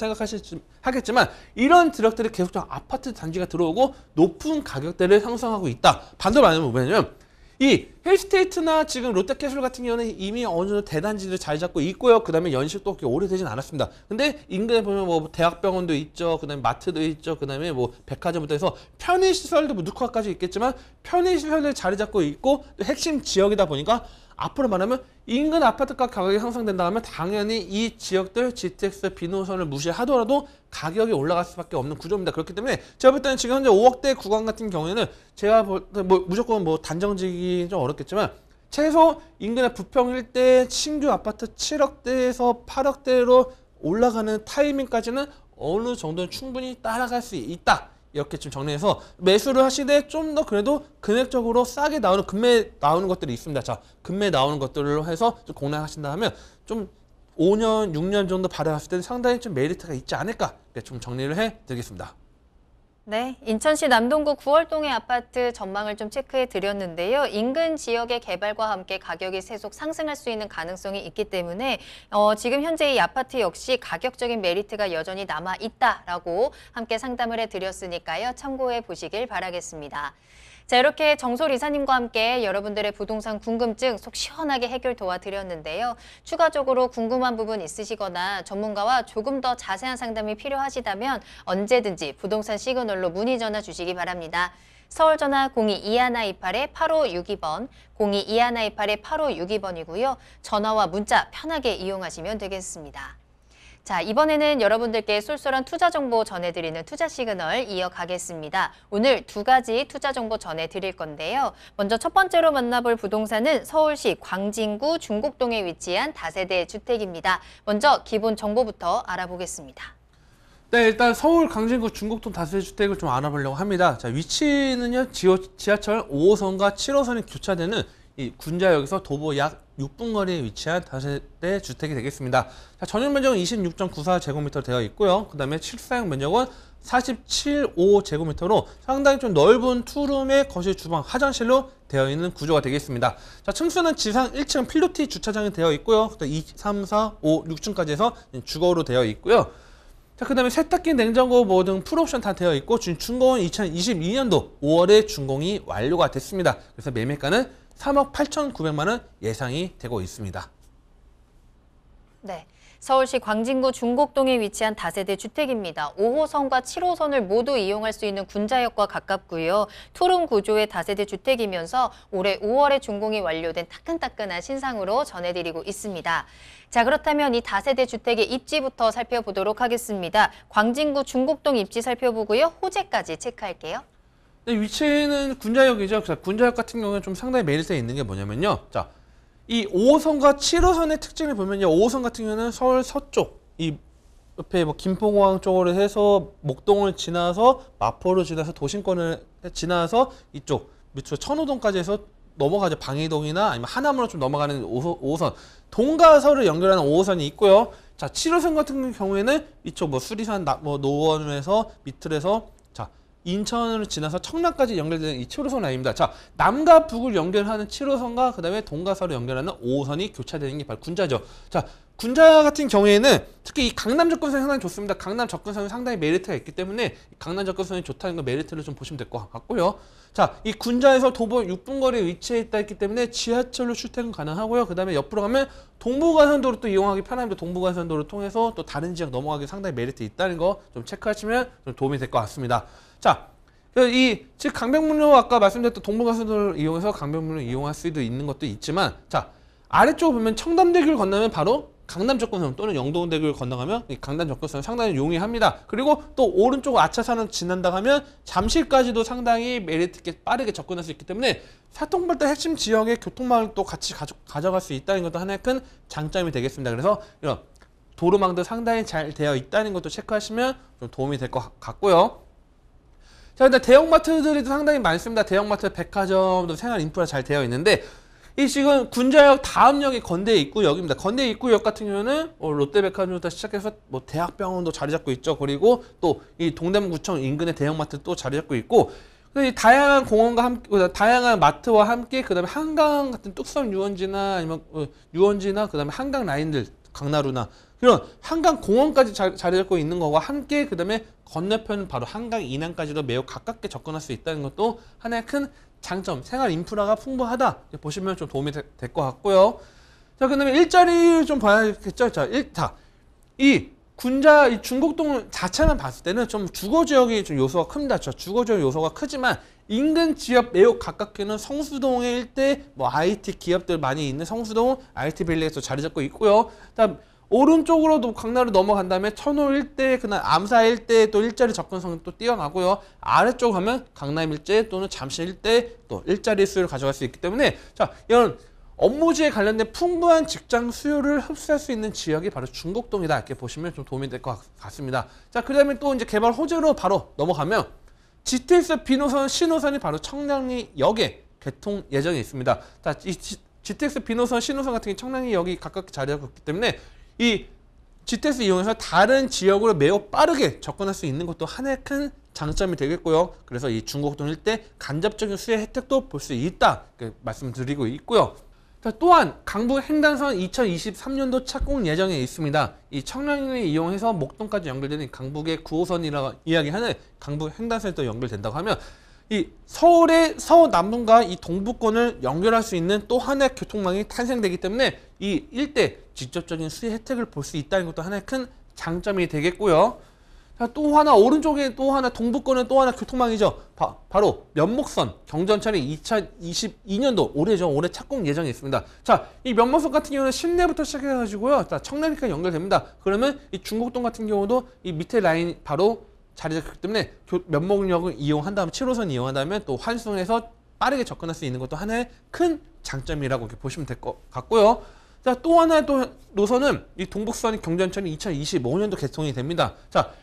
하겠지만 이런 지역들이 계속적으로 아파트 단지가 들어오고 높은 가격대를 형성하고 있다. 반대로 말하면 뭐냐면 이 힐스테이트나 지금 롯데캐슬 같은 경우는 이미 어느 정도 대단지를 잘 잡고 있고요. 그 다음에 연식도 그렇게 오래되진 않았습니다. 근데 인근에 보면 뭐 대학병원도 있죠. 그 다음에 마트도 있죠. 그 다음에 뭐 백화점부터 해서 편의시설도 뭐 누크화까지 있겠지만 편의시설들 자리 잡고 있고 또 핵심 지역이다 보니까 앞으로 말하면 인근 아파트가 가격이 향상된다 하면 당연히 이 지역들 GTX 비노선을 무시하더라도 가격이 올라갈 수밖에 없는 구조입니다. 그렇기 때문에 제가 볼 때는 지금 현재 5억대 구간 같은 경우에는 제가 볼 때 뭐 무조건 뭐 단정지기 좀 어렵겠지만 최소 인근의 부평 일대 신규 아파트 7억대에서 8억대로 올라가는 타이밍까지는 어느 정도는 충분히 따라갈 수 있다. 이렇게 좀 정리해서 매수를 하시되 좀 더 그래도 금액적으로 싸게 나오는 금매 나오는 것들이 있습니다. 자, 금매 나오는 것들로 해서 좀 공략하신다 하면 좀 5년, 6년 정도 발행했을 때는 상당히 좀 메리트가 있지 않을까 이렇게 좀 정리를 해드리겠습니다. 네, 인천시 남동구 9월동의 아파트 전망을 좀 체크해 드렸는데요. 인근 지역의 개발과 함께 가격이 계속 상승할 수 있는 가능성이 있기 때문에 지금 현재 이 아파트 역시 가격적인 메리트가 여전히 남아 있다라고 함께 상담을 해 드렸으니까요. 참고해 보시길 바라겠습니다. 자, 이렇게 정솔 이사님과 함께 여러분들의 부동산 궁금증 속 시원하게 해결 도와드렸는데요. 추가적으로 궁금한 부분 있으시거나 전문가와 조금 더 자세한 상담이 필요하시다면 언제든지 부동산 시그널로 문의 전화 주시기 바랍니다. 서울 전화 02-2128-8562번, 02-2128-8562번이고요. 전화와 문자 편하게 이용하시면 되겠습니다. 자, 이번에는 여러분들께 쏠쏠한 투자 정보 전해드리는 투자 시그널 이어가겠습니다. 오늘 두 가지 투자 정보 전해드릴 건데요. 먼저 첫 번째로 만나볼 부동산은 서울시 광진구 중곡동에 위치한 다세대 주택입니다. 먼저 기본 정보부터 알아보겠습니다. 네, 일단 서울 광진구 중곡동 다세대 주택을 좀 알아보려고 합니다. 자, 위치는요, 지하철 5호선과 7호선이 교차되는 이 군자역에서 도보 약 6분 거리에 위치한 다세대 주택이 되겠습니다. 자, 전용 면적은 26.94제곱미터 되어 있고요. 그 다음에 실사용 면적은 47.5제곱미터로 상당히 좀 넓은 투룸의 거실, 주방, 화장실로 되어 있는 구조가 되겠습니다. 자, 층수는 지상 1층 필로티 주차장이 되어 있고요. 2, 3, 4, 5, 6층까지 해서 주거로 되어 있고요. 자, 그 다음에 세탁기, 냉장고 뭐 등 풀옵션 다 되어 있고 준공은 2022년도 5월에 준공이 완료가 됐습니다. 그래서 매매가는 3억 8,900만 원 예상이 되고 있습니다. 네, 서울시 광진구 중곡동에 위치한 다세대 주택입니다. 5호선과 7호선을 모두 이용할 수 있는 군자역과 가깝고요. 투룸 구조의 다세대 주택이면서 올해 5월에 준공이 완료된 따끈따끈한 신상으로 전해드리고 있습니다. 자, 그렇다면 이 다세대 주택의 입지부터 살펴보도록 하겠습니다. 광진구 중곡동 입지 살펴보고요. 호재까지 체크할게요. 근데 위치는 군자역이죠. 자, 군자역 같은 경우는 좀 상당히 메리트가 있는 게 뭐냐면요. 자, 이 5호선과 7호선의 특징을 보면요. 5호선 같은 경우는 서울 서쪽, 이 옆에 뭐 김포공항 쪽으로 해서 목동을 지나서 마포를 지나서 도심권을 지나서 이쪽 밑으로 천호동까지 해서 넘어가죠. 방이동이나 아니면 하남으로 좀 넘어가는 5호선. 동가서를 연결하는 5호선이 있고요. 자, 7호선 같은 경우에는 이쪽 뭐 수리산, 뭐 노원에서 밑으로 해서 자, 인천을 지나서 청라까지 연결되는 이 7호선 라인입니다. 자, 남과 북을 연결하는 7호선과 그 다음에 동가서를 연결하는 5호선이 교차되는 게 바로 군자죠. 자, 군자 같은 경우에는 특히 이 강남 접근선이 상당히 좋습니다. 강남 접근선은 상당히 메리트가 있기 때문에 강남 접근선이 좋다는 거 메리트를 좀 보시면 될 것 같고요. 자, 이 군자에서 도보 6분 거리에 위치해 있다 했기 때문에 지하철로 출퇴근 가능하고요. 그 다음에 옆으로 가면 동부간선도로 또 이용하기 편합니다. 동부간선도를 통해서 또 다른 지역 넘어가기 상당히 메리트 있다는 거 좀 체크하시면 좀 도움이 될 것 같습니다. 자, 즉 강변북로 아까 말씀드렸던 동부간선도를 이용해서 강변북로를 이용할 수도 있는 것도 있지만, 자, 아래쪽을 보면 청담대교를 건너면 바로 강남 접근선 또는 영동대교를 건너가면 이 강남 접근선은 상당히 용이합니다. 그리고 또 오른쪽 아차산을 지난다 하면 잠실까지도 상당히 메리트 있게 빠르게 접근할 수 있기 때문에 사통발달 핵심 지역의 교통망을 또 같이 가져갈 수 있다는 것도 하나의 큰 장점이 되겠습니다. 그래서 이런 도로망도 상당히 잘 되어 있다는 것도 체크하시면 좀 도움이 될 것 같고요. 자, 일단 대형마트들이 상당히 많습니다. 대형마트, 백화점도 생활 인프라 잘 되어 있는데, 이 지금 군자역 다음 역이 건대 입구역입니다. 건대 입구역 같은 경우는 롯데백화점부터 시작해서 뭐 대학병원도 자리 잡고 있죠. 그리고 또 이 동대문구청 인근의 대형마트 또 자리 잡고 있고, 이 다양한 공원과 함께, 다양한 마트와 함께, 그다음에 한강 같은 뚝섬 유원지나 아니면 유원지나 그다음에 한강 라인들, 강나루나 이런 한강 공원까지 자리 잡고 있는 거와 함께, 그다음에 건너편 바로 한강 이남까지도 매우 가깝게 접근할 수 있다는 것도 하나의 큰 장점, 생활 인프라가 풍부하다 보시면 좀 도움이 될 것 같고요. 자, 그다음에 일자리를 좀 봐야겠죠. 자, 이 군자, 이 중곡동 자체만 봤을 때는 좀 주거 지역이 좀 요소가 큽니다. 주거 지역 요소가 크지만 인근 지역 매우 가깝게는 성수동의 일대, 뭐 IT 기업들 많이 있는 성수동 IT밸리에서 자리 잡고 있고요. 다음 오른쪽으로도 강나루 넘어간 다음에 천호 일대, 그다음 암사 일대 또 일자리 접근성이 또 뛰어나고요. 아래쪽 가면 강남 일대 또는 잠실 일대 또 일자리 수요를 가져갈 수 있기 때문에, 자, 이런 업무지에 관련된 풍부한 직장 수요를 흡수할 수 있는 지역이 바로 중곡동이다. 이렇게 보시면 좀 도움이 될 것 같습니다. 자, 그 다음에 또 이제 개발 호재로 바로 넘어가면 GTX 비노선 신호선이 바로 청량리역에 개통 예정이 있습니다. 자, 이 GTX 비노선 신호선 같은 경우 청량리역이 가깝게 자리하고 있기 때문에 이 GTX 이용해서 다른 지역으로 매우 빠르게 접근할 수 있는 것도 하나의 큰 장점이 되겠고요. 그래서 이 중곡동 일대 간접적인 수혜 혜택도 볼 수 있다, 이렇게 말씀드리고 있고요. 자, 또한 강북 횡단선 2023년도 착공 예정에 있습니다. 이 청량리를 이용해서 목동까지 연결되는 강북의 9호선이라고 이야기하는 강북 횡단선이 또 연결된다고 하면 이 서울의 서남동과 이 동부권을 연결할 수 있는 또 하나의 교통망이 탄생되기 때문에 이 일대 직접적인 수혜 혜택을 볼 수 있다는 것도 하나의 큰 장점이 되겠고요. 자, 또 하나 오른쪽에 또 하나 동부권은 또 하나 교통망이죠. 바로 면목선 경전철이 2022년도 올해죠. 올해 착공 예정이 있습니다. 자, 이 면목선 같은 경우는 신내부터 시작해가지고요. 자, 청량리까지 연결됩니다. 그러면 이 중곡동 같은 경우도 이 밑에 라인 바로 자리 잡기 때문에 면목역을 이용한 다음 7호선 이용한다면 또 환승해서 빠르게 접근할 수 있는 것도 하나의 큰 장점이라고 이렇게 보시면 될 것 같고요. 자, 또 하나 또 노선은 이 동북선이 경전철이 2025년도 개통이 됩니다. 자,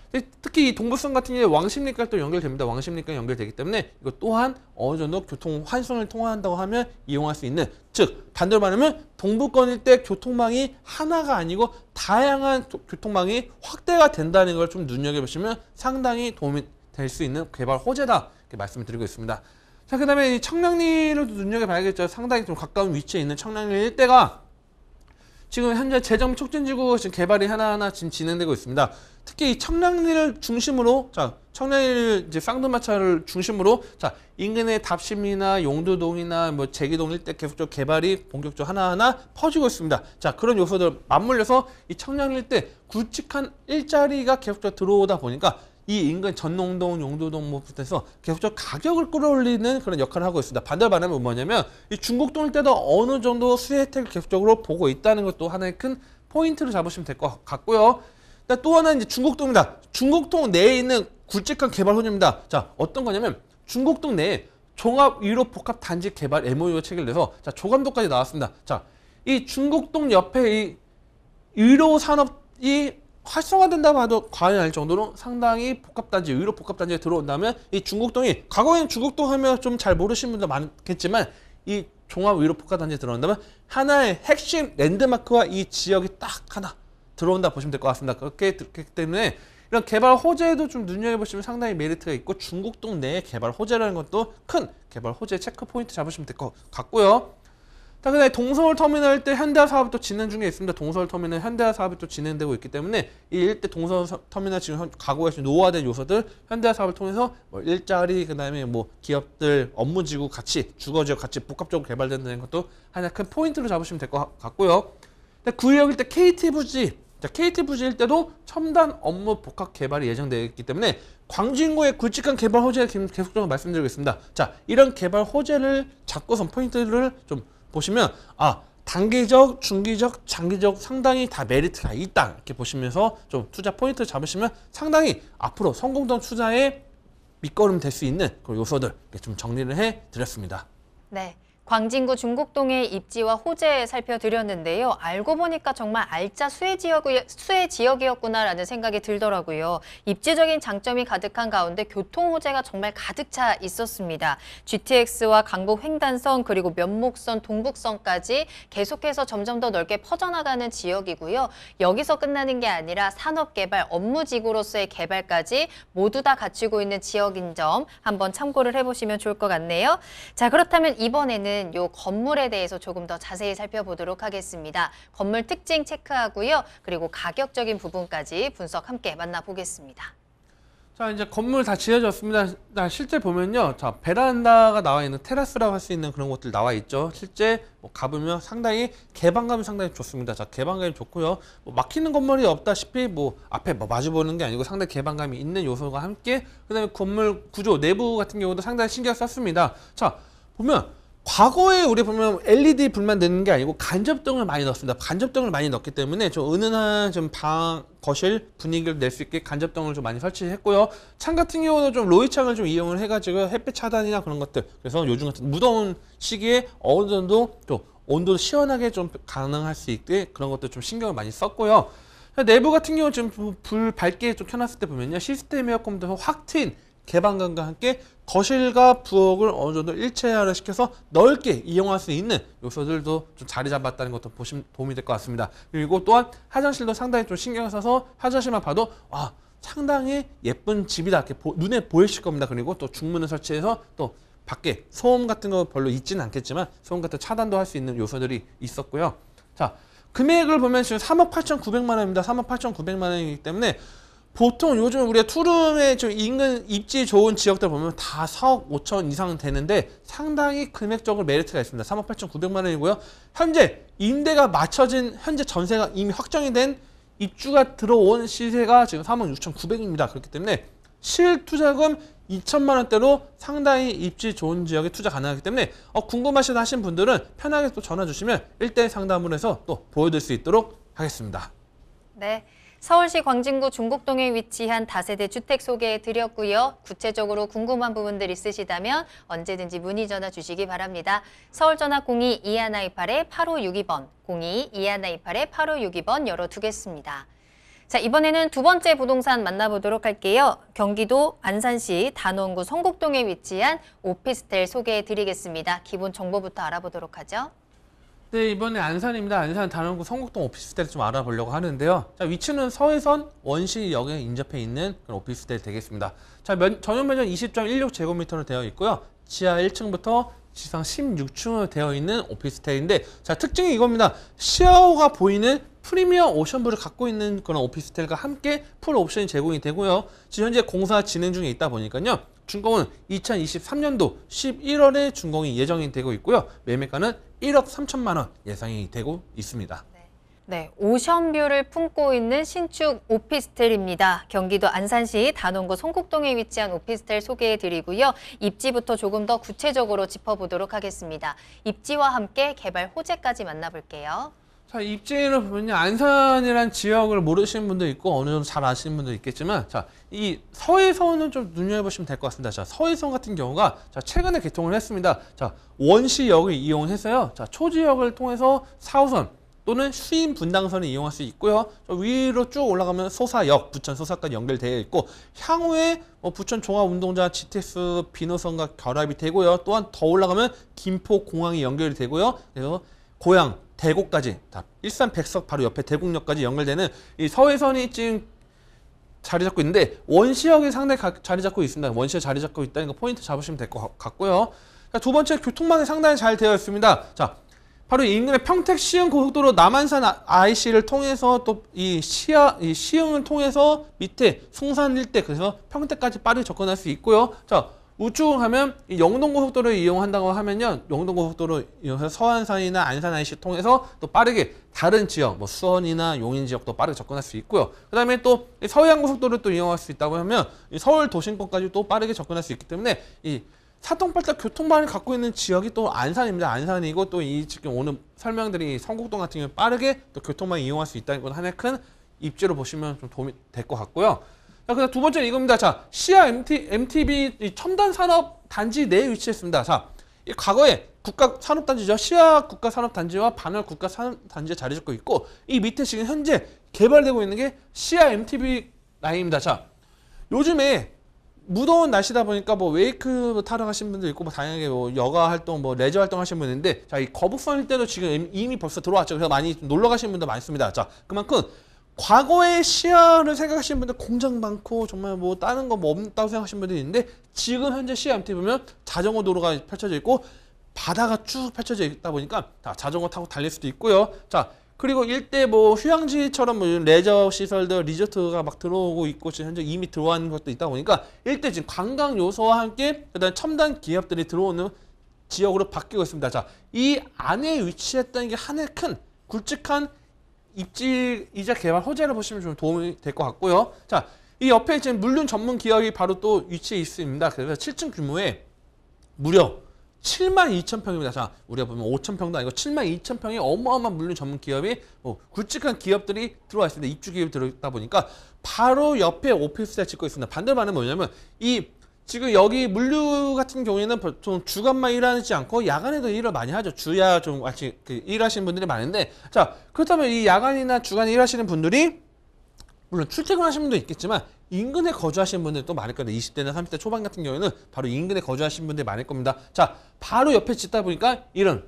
특히 이 동북선 같은 경우에 왕십리까지 또 연결됩니다. 왕십리까지 연결되기 때문에 이거 또한 어느 정도 교통 환승을 통한다고 하면 이용할 수 있는, 즉 반대로 말하면 동북권 일대 교통망이 하나가 아니고 다양한 교통망이 확대가 된다는 걸 좀 눈여겨보시면 상당히 도움이 될 수 있는 개발 호재다, 이렇게 말씀을 드리고 있습니다. 자, 그 다음에 이 청량리를 눈여겨봐야겠죠. 상당히 좀 가까운 위치에 있는 청량리 일대가 지금 현재 재정 촉진지구 지금 개발이 하나하나 지금 진행되고 있습니다. 특히 이 청량리를 중심으로, 자, 청량리를 이제 쌍두마차를 중심으로, 자, 인근의 답심이나 용두동이나 뭐 제기동 일대 계속적으로 개발이 본격적으로 하나하나 퍼지고 있습니다. 자, 그런 요소들 맞물려서 이 청량리 일대 굵직한 일자리가 계속적으로 들어오다 보니까 이 인근 전농동, 용두동 부터해서 계속적으로 가격을 끌어올리는 그런 역할을 하고 있습니다. 반대로 말하면 뭐냐면 이 중곡동 일대도 어느 정도 수혜 혜택을 계속적으로 보고 있다는 것도 하나의 큰 포인트를 잡으시면 될 것 같고요. 또 하나는 이제 중곡동입니다. 중곡동 내에 있는 굵직한 개발 호재입니다. 자, 어떤 거냐면 중곡동 내에 종합 위로 복합 단지 개발 MOU 체결돼서 자, 조감도까지 나왔습니다. 자, 이 중곡동 옆에 이 의료 산업이 활성화된다고 해도 과언이 아닐 정도로 상당히 복합단지, 의료 복합단지에 들어온다면 이 중곡동이 과거에는 중곡동 하면 좀 잘 모르시는 분들 많겠지만 이 종합 의료 복합단지에 들어온다면 하나의 핵심 랜드마크와 이 지역이 딱 하나 들어온다 보시면 될 것 같습니다. 그렇기 때문에 이런 개발 호재도 좀 눈여겨보시면 상당히 메리트가 있고 중곡동 내에 개발 호재라는 것도 큰 개발 호재 체크 포인트 잡으시면 될 것 같고요. 자, 그다음에 동서울 터미널 때 현대화 사업이 또 진행 중에 있습니다. 동서울 터미널 현대화 사업이 또 진행되고 있기 때문에 이 일대 동서울 터미널 지금 가구가 노후화된 요소들 현대화 사업을 통해서 뭐 일자리 그다음에 뭐 기업들 업무지구 같이 주거지역 같이 복합적으로 개발된다는 것도 하나 큰 포인트로 잡으시면 될 것 같고요. 구의역일 때 KT부지 KT부지일 때도 첨단 업무 복합 개발이 예정되어 있기 때문에 광진구의 굵직한 개발 호재 계속적으로 말씀드리겠습니다. 자, 이런 개발 호재를 잡고선 포인트를 좀 보시면 단기적, 중기적, 장기적 상당히 다 메리트가 있다 이렇게 보시면서 좀 투자 포인트 잡으시면 상당히 앞으로 성공적 투자의 밑거름 될 수 있는 그런 요소들 좀 정리를 해드렸습니다. 네. 광진구 중곡동의 입지와 호재 살펴드렸는데요. 알고 보니까 정말 알짜 수혜 지역이었구나라는 생각이 들더라고요. 입지적인 장점이 가득한 가운데 교통 호재가 정말 가득 차 있었습니다. GTX와 강북 횡단선 그리고 면목선, 동북선까지 계속해서 점점 더 넓게 퍼져나가는 지역이고요. 여기서 끝나는 게 아니라 산업개발, 업무지구로서의 개발까지 모두 다 갖추고 있는 지역인 점 한번 참고를 해보시면 좋을 것 같네요. 자, 그렇다면 이번에는 요 건물에 대해서 조금 더 자세히 살펴보도록 하겠습니다. 건물 특징 체크하고요. 그리고 가격적인 부분까지 분석 함께 만나보겠습니다. 자, 이제 건물 다 지어졌습니다. 자, 실제 보면요. 자, 베란다가 나와 있는 테라스라고 할 수 있는 그런 것들 나와 있죠. 실제 뭐 가보면 상당히 개방감이 상당히 좋습니다. 자, 개방감이 좋고요. 뭐 막히는 건물이 없다시피 뭐 앞에 뭐 마주 보는 게 아니고 상당히 개방감이 있는 요소가 함께 그다음에 건물 구조 내부 같은 경우도 상당히 신경 썼습니다. 자, 보면 과거에 우리 보면 LED 불만 넣는 게 아니고 간접등을 많이 넣습니다. 간접등을 많이 넣기 때문에 좀 은은한 좀 거실 분위기를 낼 수 있게 간접등을 좀 많이 설치했고요. 창 같은 경우는 좀 로이창을 좀 이용을 해가지고 햇빛 차단이나 그런 것들. 그래서 요즘 같은 무더운 시기에 어느 정도 좀 온도 시원하게 좀 가능할 수 있게 그런 것들 좀 신경을 많이 썼고요. 내부 같은 경우 지금 불 밝게 좀 켜놨을 때 보면요. 시스템 에어컨부터 확 트인 개방감과 함께 거실과 부엌을 어느 정도 일체화를 시켜서 넓게 이용할 수 있는 요소들도 좀 자리 잡았다는 것도 보시면 도움이 될 것 같습니다. 그리고 또한 화장실도 상당히 좀 신경 써서 화장실만 봐도 상당히 예쁜 집이다 이렇게 눈에 보이실 겁니다. 그리고 또 중문을 설치해서 또 밖에 소음 같은 거 별로 있지는 않겠지만 소음 같은 차단도 할 수 있는 요소들이 있었고요. 자, 금액을 보면 지금 3억 8,900만 원입니다. 3억 8,900만 원이기 때문에 보통 요즘 우리가 투룸에 좀 인근 입지 좋은 지역들 보면 다 4억 5천 이상 되는데 상당히 금액적으로 메리트가 있습니다. 3억 8,900만 원이고요. 현재 임대가 맞춰진 현재 전세가 이미 확정이 된 입주가 들어온 시세가 지금 3억 6,900입니다. 그렇기 때문에 실투자금 2천만 원대로 상당히 입지 좋은 지역에 투자 가능하기 때문에 궁금하시다 하신 분들은 편하게 또 전화 주시면 1대1 상담을 해서 또 보여드릴 수 있도록 하겠습니다. 네. 서울시 광진구 중곡동에 위치한 다세대 주택 소개해드렸고요. 구체적으로 궁금한 부분들 있으시다면 언제든지 문의 전화 주시기 바랍니다. 서울전화 02-2128-8562번, 02-2128-8562번 열어두겠습니다. 자, 이번에는 두 번째 부동산 만나보도록 할게요. 경기도 안산시 단원구 성곡동에 위치한 오피스텔 소개해드리겠습니다. 기본 정보부터 알아보도록 하죠. 네, 이번에 안산입니다. 안산 단원구 성곡동 오피스텔 좀 알아보려고 하는데요. 자, 위치는 서해선 원시역에 인접해 있는 그런 오피스텔 되겠습니다. 자, 전용 면적 20.16제곱미터로 되어 있고요. 지하 1층부터 지상 16층으로 되어 있는 오피스텔인데, 자, 특징이 이겁니다. 시야호가 보이는 프리미엄 오션뷰를 갖고 있는 그런 오피스텔과 함께 풀 옵션이 제공이 되고요. 지금 현재 공사 진행 중에 있다 보니까요. 준공은 2023년도 11월에 준공이 예정이 되고 있고요. 매매가는 1억 3천만 원 예상이 되고 있습니다. 네, 오션뷰를 품고 있는 신축 오피스텔입니다. 경기도 안산시 단원구 성곡동에 위치한 오피스텔 소개해드리고요. 입지부터 조금 더 구체적으로 짚어보도록 하겠습니다. 입지와 함께 개발 호재까지 만나볼게요. 자, 입지를 보면요. 안산이란 지역을 모르시는 분도 있고 어느 정도 잘 아시는 분도 있겠지만 자, 이 서해선은 좀 눈여겨보시면 될 것 같습니다. 자, 서해선 같은 경우가 자, 최근에 개통을 했습니다. 자, 원시역을 이용해서요. 자, 초지역을 통해서 4호선 또는 수인 분당선을 이용할 수 있고요. 저 위로 쭉 올라가면 소사역, 부천 소사까지 연결되어 있고 향후에 부천 종합운동장 GTX 비노선과 결합이 되고요. 또한 더 올라가면 김포 공항이 연결이 되고요. 그래서 고양, 대구까지 다 일산 백석 바로 옆에 대곡역까지 연결되는 이 서해선이 지금 자리 잡고 있는데 원시역이 상당히 자리 잡고 있습니다. 원시역 자리 잡고 있다는 거 포인트 잡으시면 될 것 같고요. 자, 두 번째 교통망이 상당히 잘 되어 있습니다. 자, 바로 인근의 평택 시흥 고속도로 남한산 IC를 통해서 또 이 시흥을 통해서 밑에 숭산 일대 그래서 평택까지 빠르게 접근할 수 있고요. 자, 우측으로 가면 이 영동고속도로를 이용한다고 하면요. 영동고속도로 이용해서 서안산이나 안산 IC 통해서 또 빠르게 다른 지역, 뭐 수원이나 용인 지역도 빠르게 접근할 수 있고요. 그 다음에 또 서해안고속도로를 또 이용할 수 있다고 하면 이 서울 도심권까지 또 빠르게 접근할 수 있기 때문에 이 사통팔달 교통망을 갖고 있는 지역이 또 안산입니다. 안산이고 또 이 지금 오늘 설명드린 성곡동 같은 경우 빠르게 또 교통망을 이용할 수 있다는 건 하나의 큰 입지로 보시면 좀 도움이 될 것 같고요. 자, 그다음 두 번째는 이겁니다. 자, 시아 MTB 이 첨단 산업 단지 내에 위치했습니다. 자, 이 과거에 국가 산업 단지죠. 시아 국가 산업 단지와 반월 국가 산업 단지에 자리 잡고 있고 이 밑에 지금 현재 개발되고 있는 게 시아 MTB 라인입니다. 자, 요즘에 무더운 날씨다 보니까 뭐 웨이크 타러 가신 분들 있고 뭐 다양하게 뭐 여가 활동, 뭐 레저 활동 하시는 분인데 자, 이 거북선 일대도 지금 이미 벌써 들어왔죠. 그래서 많이 놀러 가시는 분들 많습니다. 자, 그만큼 과거의 시야를 생각하시는 분들 공장 많고 정말 뭐 다른 거 뭐 없다고 생각하시는 분들이 있는데 지금 현재 시야 MT 보면 자전거 도로가 펼쳐져 있고 바다가 쭉 펼쳐져 있다 보니까 자전거 타고 달릴 수도 있고요. 자, 그리고 일대 뭐 휴양지처럼 뭐 레저 시설들 리조트가 막 들어오고 있고 지금 현재 이미 들어와 있는 것도 있다 보니까 일대 지금 관광 요소와 함께 그다음 첨단 기업들이 들어오는 지역으로 바뀌고 있습니다. 자, 이 안에 위치했다는 게 하나의 큰 굵직한 입지이자 개발 호재를 보시면 좀 도움이 될 것 같고요. 자, 이 옆에 지금 물류 전문 기업이 바로 또 위치해 있습니다. 그래서 7층 규모의 무려 72,000평입니다. 자, 우리가 보면 5,000평도 아니고 72,000평의 어마어마한 물류 전문 기업이 굵직한 기업들이 들어와 있습니다. 입주 기업이 들어있다 보니까 바로 옆에 오피스텔 짓고 있습니다. 반대로 말하면 뭐냐면 이 지금 여기 물류 같은 경우에는 보통 주간만 일하지 않고 야간에도 일을 많이 하죠. 주야 좀 같이 일하시는 분들이 많은데 자, 그렇다면 이 야간이나 주간에 일하시는 분들이 물론 출퇴근하시는 분도 있겠지만 인근에 거주하시는 분들도 많을 겁니다. 20대나 30대 초반 같은 경우에는 바로 인근에 거주하시는 분들이 많을 겁니다. 자, 바로 옆에 짓다 보니까 이런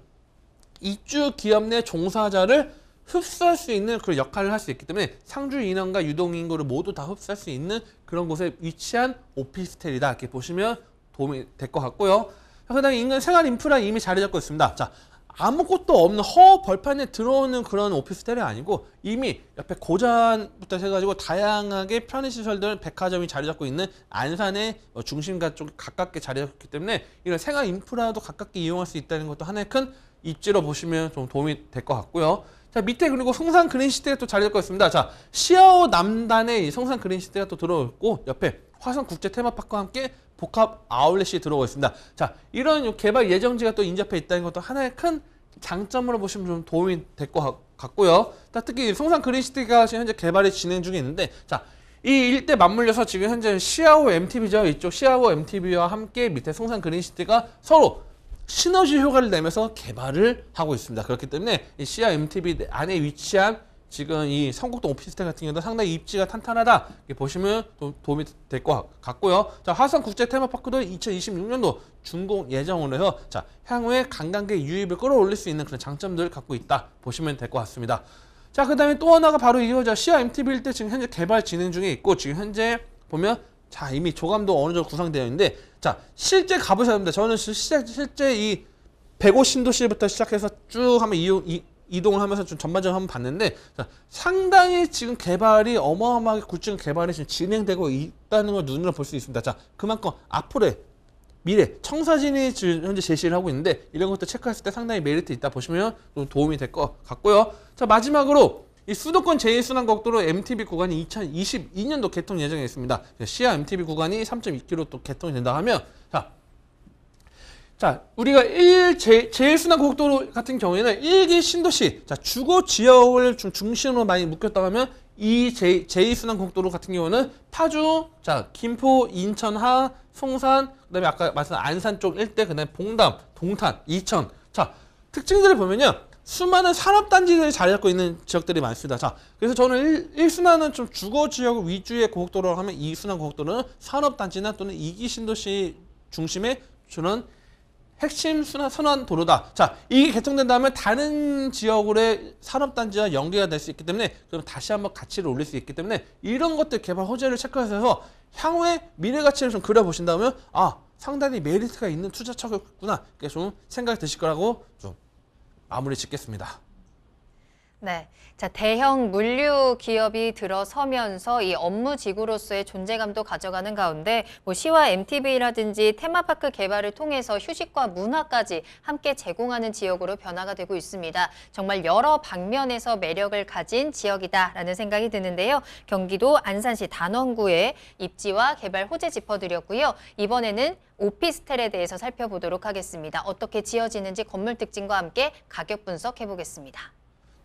입주 기업 내 종사자를 흡수할 수 있는 그런 역할을 할 수 있기 때문에 상주 인원과 유동 인구를 모두 다 흡수할 수 있는 그런 곳에 위치한 오피스텔이다. 이렇게 보시면 도움이 될 것 같고요. 그다음에 인근 생활 인프라 이미 자리 잡고 있습니다. 자, 아무것도 없는 허 벌판에 들어오는 그런 오피스텔이 아니고 이미 옆에 고잔부터 해가지고 다양하게 편의시설들 백화점이 자리 잡고 있는 안산의 중심가 쪽에 가깝게 자리 잡기 때문에 이런 생활 인프라도 가깝게 이용할 수 있다는 것도 하나의 큰 입지로 보시면 좀 도움이 될 것 같고요. 자, 밑에 그리고 성산 그린시티가 또 자리 잡고 있습니다. 자, 시아오 남단에 성산 그린시티가 또 들어오고 옆에 화성 국제 테마파크와 함께 복합 아울렛이 들어오고 있습니다. 자, 이런 개발 예정지가 또 인접해 있다는 것도 하나의 큰 장점으로 보시면 좀 도움이 될 것 같고요. 특히 성산 그린시티가 지금 현재 개발이 진행 중에 있는데 자, 이 일대 맞물려서 지금 현재 시아오 MTB죠. 이쪽 시아오 MTB와 함께 밑에 성산 그린시티가 서로 시너지 효과를 내면서 개발을 하고 있습니다. 그렇기 때문에 이 시아 MTB 안에 위치한 지금 이 성곡동 오피스텔 같은 경우도 상당히 입지가 탄탄하다. 이렇게 보시면 도움이 될 것 같고요. 자, 화성 국제 테마파크도 2026년도 준공 예정으로 해서 자, 향후에 관광객 유입을 끌어올릴 수 있는 그런 장점들을 갖고 있다. 보시면 될 것 같습니다. 자, 그 다음에 또 하나가 바로 이거죠. 시아 MTB 일대 지금 현재 개발 진행 중에 있고 지금 현재 보면 자, 이미 조감도 어느 정도 구성되어 있는데 자, 실제 가보셔야 합니다. 저는 실제 이 150신도시부터 시작해서 쭉 한번 이동을 하면서 좀 전반적으로 한번 봤는데 자, 상당히 지금 개발이 어마어마하게 굵직한 개발이 지금 진행되고 있다는 걸 눈으로 볼 수 있습니다. 자, 그만큼 앞으로의 미래 청사진이 지금 현재 제시를 하고 있는데 이런 것도 체크했을 때 상당히 메리트 있다 보시면 좀 도움이 될 것 같고요. 자, 마지막으로 이 수도권 제1순환고속도로 MTB 구간이 2022년도 개통 예정에 있습니다. 시아 MTB 구간이 3.2km 또 개통이 된다 하면 자, 자, 우리가 제일 순환 고속도로 같은 경우에는 1기 신도시, 자, 주거 지역을 좀 중심으로 많이 묶였다고 하면 이 제2순환 고속도로 같은 경우는 파주, 자, 김포, 인천하, 송산, 그다음에 아까 말씀한 안산 쪽 일대, 그다음에 봉담, 동탄, 이천. 자, 특징들을 보면요. 수많은 산업단지들이 자리 잡고 있는 지역들이 많습니다. 자, 그래서 저는 1순환은 좀 주거 지역 위주의 고속도로라고 하면 2순환 고속도로는 산업단지나 또는 2기 신도시 중심의 저는 핵심 선환 도로다. 자, 이게 개통된다면 다른 지역으로의 산업단지와 연계가 될 수 있기 때문에 그럼 다시 한번 가치를 올릴 수 있기 때문에 이런 것들 개발 호재를 체크하셔서 향후에 미래 가치를 좀 그려보신다면 아, 상당히 메리트가 있는 투자처구나 이렇게 좀 생각이 드실 거라고 좀 마무리 짓겠습니다. 네. 자, 대형 물류 기업이 들어서면서 이 업무 지구로서의 존재감도 가져가는 가운데 시와 MTV라든지 테마파크 개발을 통해서 휴식과 문화까지 함께 제공하는 지역으로 변화가 되고 있습니다. 정말 여러 방면에서 매력을 가진 지역이다라는 생각이 드는데요. 경기도 안산시 단원구의 입지와 개발 호재 짚어드렸고요. 이번에는 오피스텔에 대해서 살펴보도록 하겠습니다. 어떻게 지어지는지 건물 특징과 함께 가격 분석해보겠습니다.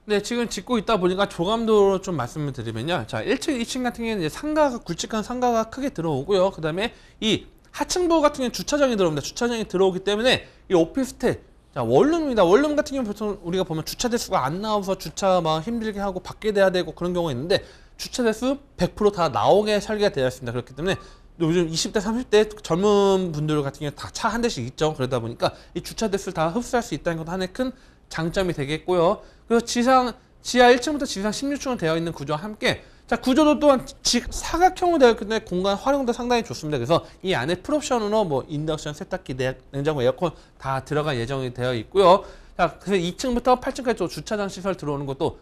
네, 지금 짓고 있다 보니까 조감도로 좀 말씀을 드리면요. 자, 1층, 2층 같은 경우에는 이제 상가가, 굵직한 상가가 크게 들어오고요. 그 다음에 이 하층부 같은 경우는 주차장이 들어옵니다. 주차장이 들어오기 때문에 이 오피스텔, 자, 원룸입니다. 원룸 같은 경우는 보통 우리가 보면 주차 대수가 안 나와서 주차 막 힘들게 하고 밖에 대야 되고 그런 경우가 있는데 주차 대수 100% 다 나오게 설계가 되어 있습니다. 그렇기 때문에 요즘 20대, 30대 젊은 분들 같은 경우에 다 차 한 대씩 있죠. 그러다 보니까 이 주차 대수를 다 흡수할 수 있다는 것도 하나의 큰 장점이 되겠고요. 그래서 지하 1층부터 지상 16층으로 되어 있는 구조와 함께 자, 구조도 또한 사각형으로 되어 있기 때문에 공간 활용도 상당히 좋습니다. 그래서 이 안에 풀옵션으로 뭐 인덕션, 세탁기, 냉장고, 에어컨 다 들어갈 예정이 되어 있고요. 자, 그래서 2층부터 8층까지 또 주차장 시설 들어오는 것도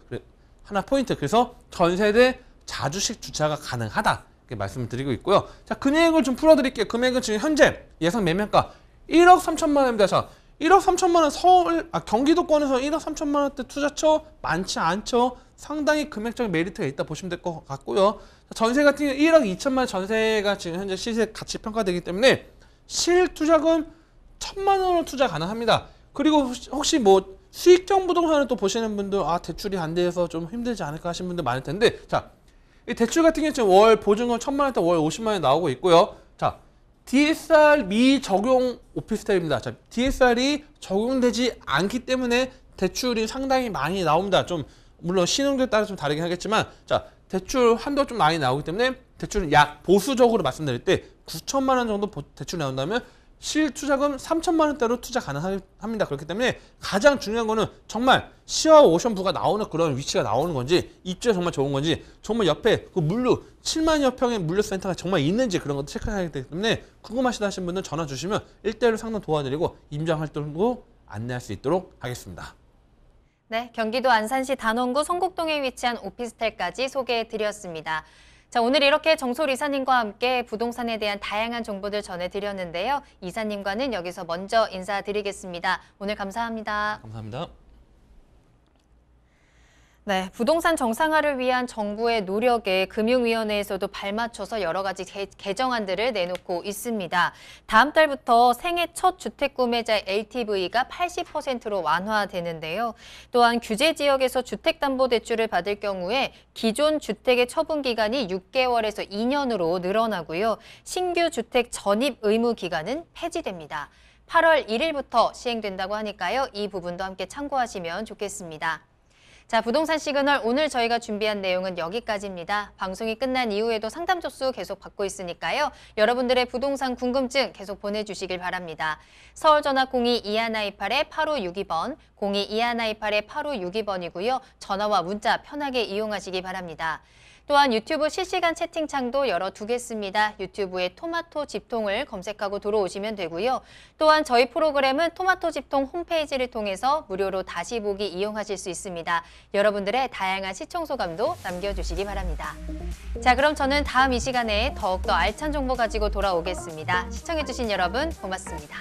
하나 포인트. 그래서 전 세대 자주식 주차가 가능하다. 이렇게 말씀을 드리고 있고요. 자, 금액을 좀 풀어드릴게요. 금액은 지금 현재 예상 매매가 1억 3천만 원입니다. 자, 1억 3천만 원 경기도권에서 1억 3천만 원대 투자처 많지 않죠. 상당히 금액적인 메리트가 있다 보시면 될 것 같고요. 전세 같은 경우 1억 2천만 원 전세가 지금 현재 시세 가치 평가되기 때문에 실투자금 1천만 원으로 투자 가능합니다. 그리고 혹시 뭐 수익형 부동산을 또 보시는 분들 대출이 안 돼서 좀 힘들지 않을까 하시는 분들 많을 텐데 자, 이 대출 같은 경우 지금 월 보증금 1천만 원대 월 50만 원이 나오고 있고요. 자, DSR 미적용 오피스텔입니다. 자, DSR이 적용되지 않기 때문에 대출이 상당히 많이 나옵니다. 좀 물론 신용도에 따라 좀 다르긴 하겠지만 자, 대출 한도가 좀 많이 나오기 때문에 대출은 약 보수적으로 말씀드릴 때 9천만 원 정도 대출이 나온다면 실투자금 3천만 원대로 투자 가능합니다. 그렇기 때문에 가장 중요한 거는 정말 시와 오션부가 나오는 그런 위치가 나오는 건지 입지가 정말 좋은 건지 정말 옆에 그 물류 7만여 평의 물류센터가 정말 있는지 그런 것도 체크해야 되기 때문에 궁금하시다 하신 분은 전화 주시면 1대1로 상담 도와드리고 임장 활동도 안내할 수 있도록 하겠습니다. 네, 경기도 안산시 단원구 성곡동에 위치한 오피스텔까지 소개해드렸습니다. 자, 오늘 이렇게 정솔 이사님과 함께 부동산에 대한 다양한 정보들 전해드렸는데요. 이사님과는 여기서 먼저 인사드리겠습니다. 오늘 감사합니다. 감사합니다. 네, 부동산 정상화를 위한 정부의 노력에 금융위원회에서도 발맞춰서 여러 가지 개정안들을 내놓고 있습니다. 다음 달부터 생애 첫 주택 구매자 LTV가 80%로 완화되는데요. 또한 규제 지역에서 주택담보대출을 받을 경우에 기존 주택의 처분 기간이 6개월에서 2년으로 늘어나고요. 신규 주택 전입 의무 기간은 폐지됩니다. 8월 1일부터 시행된다고 하니까요. 이 부분도 함께 참고하시면 좋겠습니다. 자, 부동산 시그널 오늘 저희가 준비한 내용은 여기까지입니다. 방송이 끝난 이후에도 상담 접수 계속 받고 있으니까요. 여러분들의 부동산 궁금증 계속 보내주시길 바랍니다. 서울전화 02-2128-8562번, 02-2128-8562번이고요. 전화와 문자 편하게 이용하시기 바랍니다. 또한 유튜브 실시간 채팅창도 열어두겠습니다. 유튜브에 토마토 집통을 검색하고 들어오시면 되고요. 또한 저희 프로그램은 토마토 집통 홈페이지를 통해서 무료로 다시 보기 이용하실 수 있습니다. 여러분들의 다양한 시청 소감도 남겨주시기 바랍니다. 자, 그럼 저는 다음 이 시간에 더욱더 알찬 정보 가지고 돌아오겠습니다. 시청해주신 여러분 고맙습니다.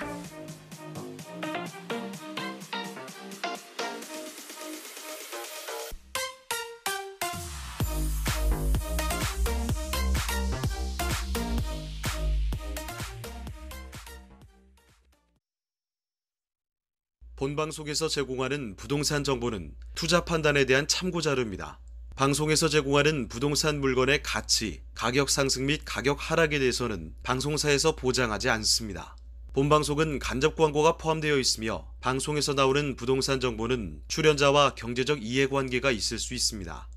본방송에서 제공하는 부동산 정보는 투자 판단에 대한 참고 자료입니다. 방송에서 제공하는 부동산 물건의 가치, 가격 상승 및 가격 하락에 대해서는 방송사에서 보장하지 않습니다. 본방송은 간접 광고가 포함되어 있으며 방송에서 나오는 부동산 정보는 출연자와 경제적 이해관계가 있을 수 있습니다.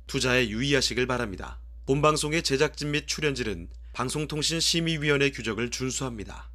투자에 유의하시길 바랍니다. 본방송의 제작진 및 출연진은 방송통신심의위원회 규정을 준수합니다.